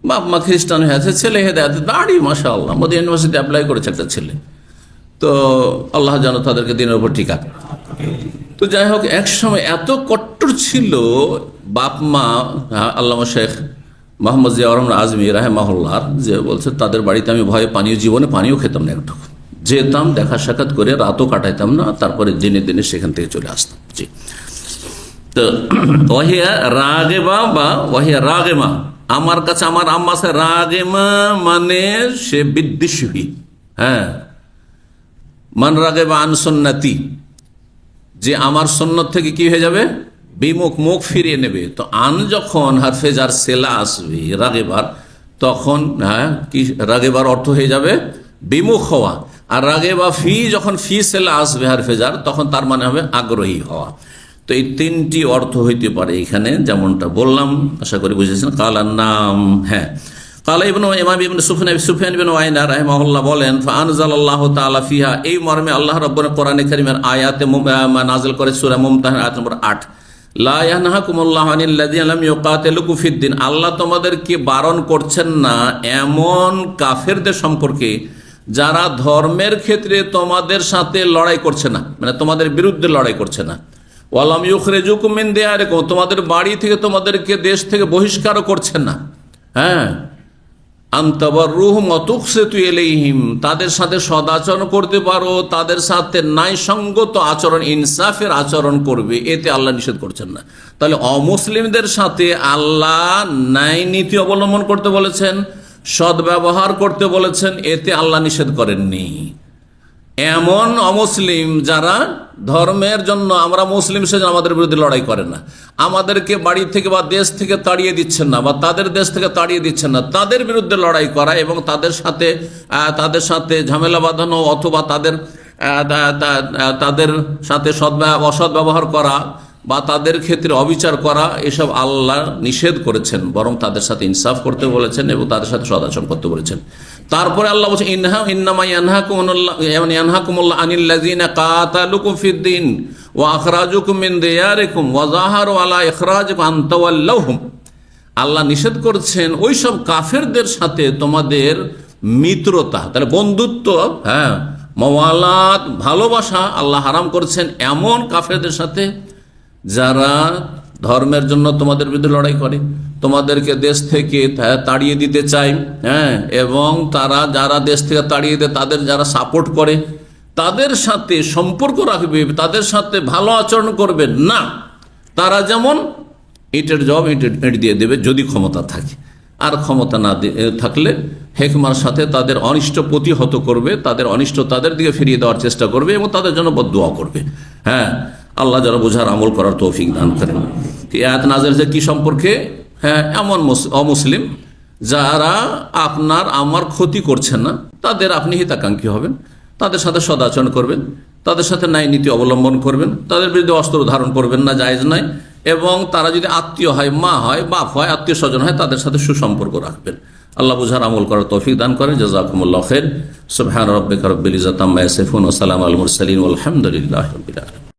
বাপ মা খ্রিস্টান হয়ে আছে, ছেলে হেদায়েতে দাঁড়ি, মাশাআল্লাহ, মোদি ইউনিভার্সিটি অ্যাপ্লাই করেছে একটা ছেলে। তো আল্লাহ যেন তাদেরকে দিনের উপর টিকাবে। তো যাই হোক, একসময় এত কট্টর ছিল বাপ মা। আল্লামা শেখ মোহাম্মদ জিয়াউর রহমান আজমি রাহিমাহুল্লাহ যে বলছে, তাদের বাড়িতে আমি ভয়ে জীবনে পানিও খেতাম না একটুকু। যেতাম, দেখা সাক্ষাৎ করে, রাতও কাটাইতাম না, তারপরে দিনে দিনে সেখান থেকে চলে আসতাম। জি, তো ওয়াহিয়া রাগেবা বা ওয়াহিয়া রাগেমা, আমার কাছে আমার আম্মা সে রাগেমা মানে সে বিদ্বেষী। হ্যাঁ, মান রাগেবা আন সুন্নতি, যে আমার সুন্নত থেকে কি হয়ে যাবে, বিমুখ, মুখ ফিরিয়ে নেবে। তো আন যখন হারফেজার সেলা আসবে রাগেবার, তখন কি রাগেবার অর্থ হয়ে যাবে বিমুখ হওয়া। আর রাগেবা ফি, যখন ফি সেলা আসবে হারফেজার, তখন তার মানে হবে আগ্রহী হওয়া। তো এই তিনটি অর্থ হইতে পারে এখানে, যেমনটা বললাম, আশা করি বুঝেছেন। কালার নাম, হ্যাঁ, কালা ইবনে ইমাম ইবনে সুফিয়ান ইবনে উয়াইনা রাহিমাহুল্লাহ বলেন, ফাআনজালাল্লাহু তাআলা ফিহা, এই মর্মে আল্লাহ রাব্বুল কোরআনে কারীমের আয়াতে নাযিল করে সূরা মুমতাহিনা আয়াত নম্বর 8, লা ইয়ানহাকুমুল্লাহু আনিল লাযিনা লাম ইউকাতিলুকুম ফিদ-দ্বীন, আল্লাহ তোমাদেরকে বারণ করছেন না এমন কাফেরদের সম্পর্কে যারা ধর্মের ক্ষেত্রে তোমাদের সাথে লড়াই করছে না, মানে তোমাদের বিরুদ্ধে লড়াই করছে না। ওয়ালাম ইউখরিজুকুম মিন দিয়ারিকুম, তোমাদের বাড়ি থেকে, তোমাদেরকে দেশ থেকে বহিষ্কারও করছেন না। হ্যাঁ, আনতাবাররুহুম ওয়া তুকসিতু ইলাইহিম, তাদের সাথে সদাচরণ করতে পারো, তাদের সাথে ন্যায়সঙ্গত আচরণ, ইনসাফের আচরণ করবে, এতে আল্লাহ নিষেধ করছেন না। তাহলে অমুসলিমদের সাথে আল্লাহ ন্যায় নীতি অবলম্বন করতে বলেছেন, সদ্ব্যবহার করতে বলেছেন, এতে আল্লাহ নিষেধ করেননি। এমন অমুসলিম যারা ধর্মের জন্য, আমরা মুসলিম সেজন্য আমাদের বিরুদ্ধে লড়াই করে না, আমাদেরকে বাড়ি থেকে বা দেশ থেকে তাড়িয়ে দিচ্ছেন না, বা তাদের দেশ থেকে তাড়িয়ে দিচ্ছেন না, তাদের বিরুদ্ধে লড়াই করা এবং তাদের সাথে ঝামেলা বাঁধানো, অথবা তাদের সাথে অসৎ ব্যবহার করা বা তাদের ক্ষেত্রে অবিচার করা, এসব আল্লাহ নিষেধ করেছেন। বরং তাদের সাথে ইনসাফ করতে বলেছেন এবং তাদের সাথে সদাচরণ করতে বলেছেন। তারপরে আল্লাহ বলছেন, ইন্নামা ইয়ানহাকুমুল্লাহু আনিল লাযিনা কাতালুকুম ফিদ-দ্বীন ওয়া আখরাজুকুম মিন দিয়ারিকুম ওয়া যাহারু আলা ইখরাজিকুম আন তাওয়াল্লাহুম, আল্লাহ নিষেধ করছেন ওই সব কাফেরদের সাথে তোমাদের মিত্রতা, তাহলে বন্ধুত্ব, হ্যাঁ, মাওয়ালাত, ভালোবাসা আল্লাহ হারাম করছেন এমন কাফেরদের সাথে যারা ধর্মের জন্য তোমাদের বিরুদ্ধে লড়াই করে, তোমাদেরকে দেশ থেকে তাড়িয়ে দিতে চায়, হ্যাঁ, এবং তারা যারা দেশ থেকে তাড়িয়ে দেয় তাদের যারা সাপোর্ট করে, তাদের সাথে সম্পর্ক রাখবে, তাদের সাথে ভালো আচরণ করবে না। তারা যেমন ইটের জবাব ইট দিয়ে দেবে যদি ক্ষমতা থাকে, আর ক্ষমতা না থাকলে হেকমার সাথে তাদের অনিষ্ট প্রতিহত করবে, তাদের অনিষ্ট তাদের দিকে ফিরিয়ে দেওয়ার চেষ্টা করবে এবং তাদের জন্য বদদুয়া করবে। হ্যাঁ, আল্লাহ যারা বোঝার আমল করার তৌফিক দান করেন। আয়াত নাযিল হয়েছে কি সম্পর্কে? হ্যাঁ, এমন অমুসলিম যারা আমার ক্ষতি করছেন না, তাদের আপনি হিতাকাঙ্ক্ষী হবেন, তাদের সাথে সদাচরণ করবেন, তাদের সাথে ন্যায় নীতি অবলম্বন করবেন, তাদের বিরুদ্ধে অস্ত্র ধারণ করবেন না, জায়েজ নাই। এবং তারা যদি আত্মীয় হয়, মা হয়, বাপ হয়, আত্মীয় স্বজন হয়, তাদের সাথে সুসম্পর্ক রাখবেন। আল্লাহ বুঝার আমল করার তৌফিক দান করেন। জাযাকুমুল্লাহু খাইর। সুবহান রাব্বিকা রাব্বিল ইজ্জাতি আম্মা ইয়াসিফুন ওয়া সালামুন আলাল মুরসালিন ওয়াল হামদুলিল্লাহি রাব্বিল আলামিন।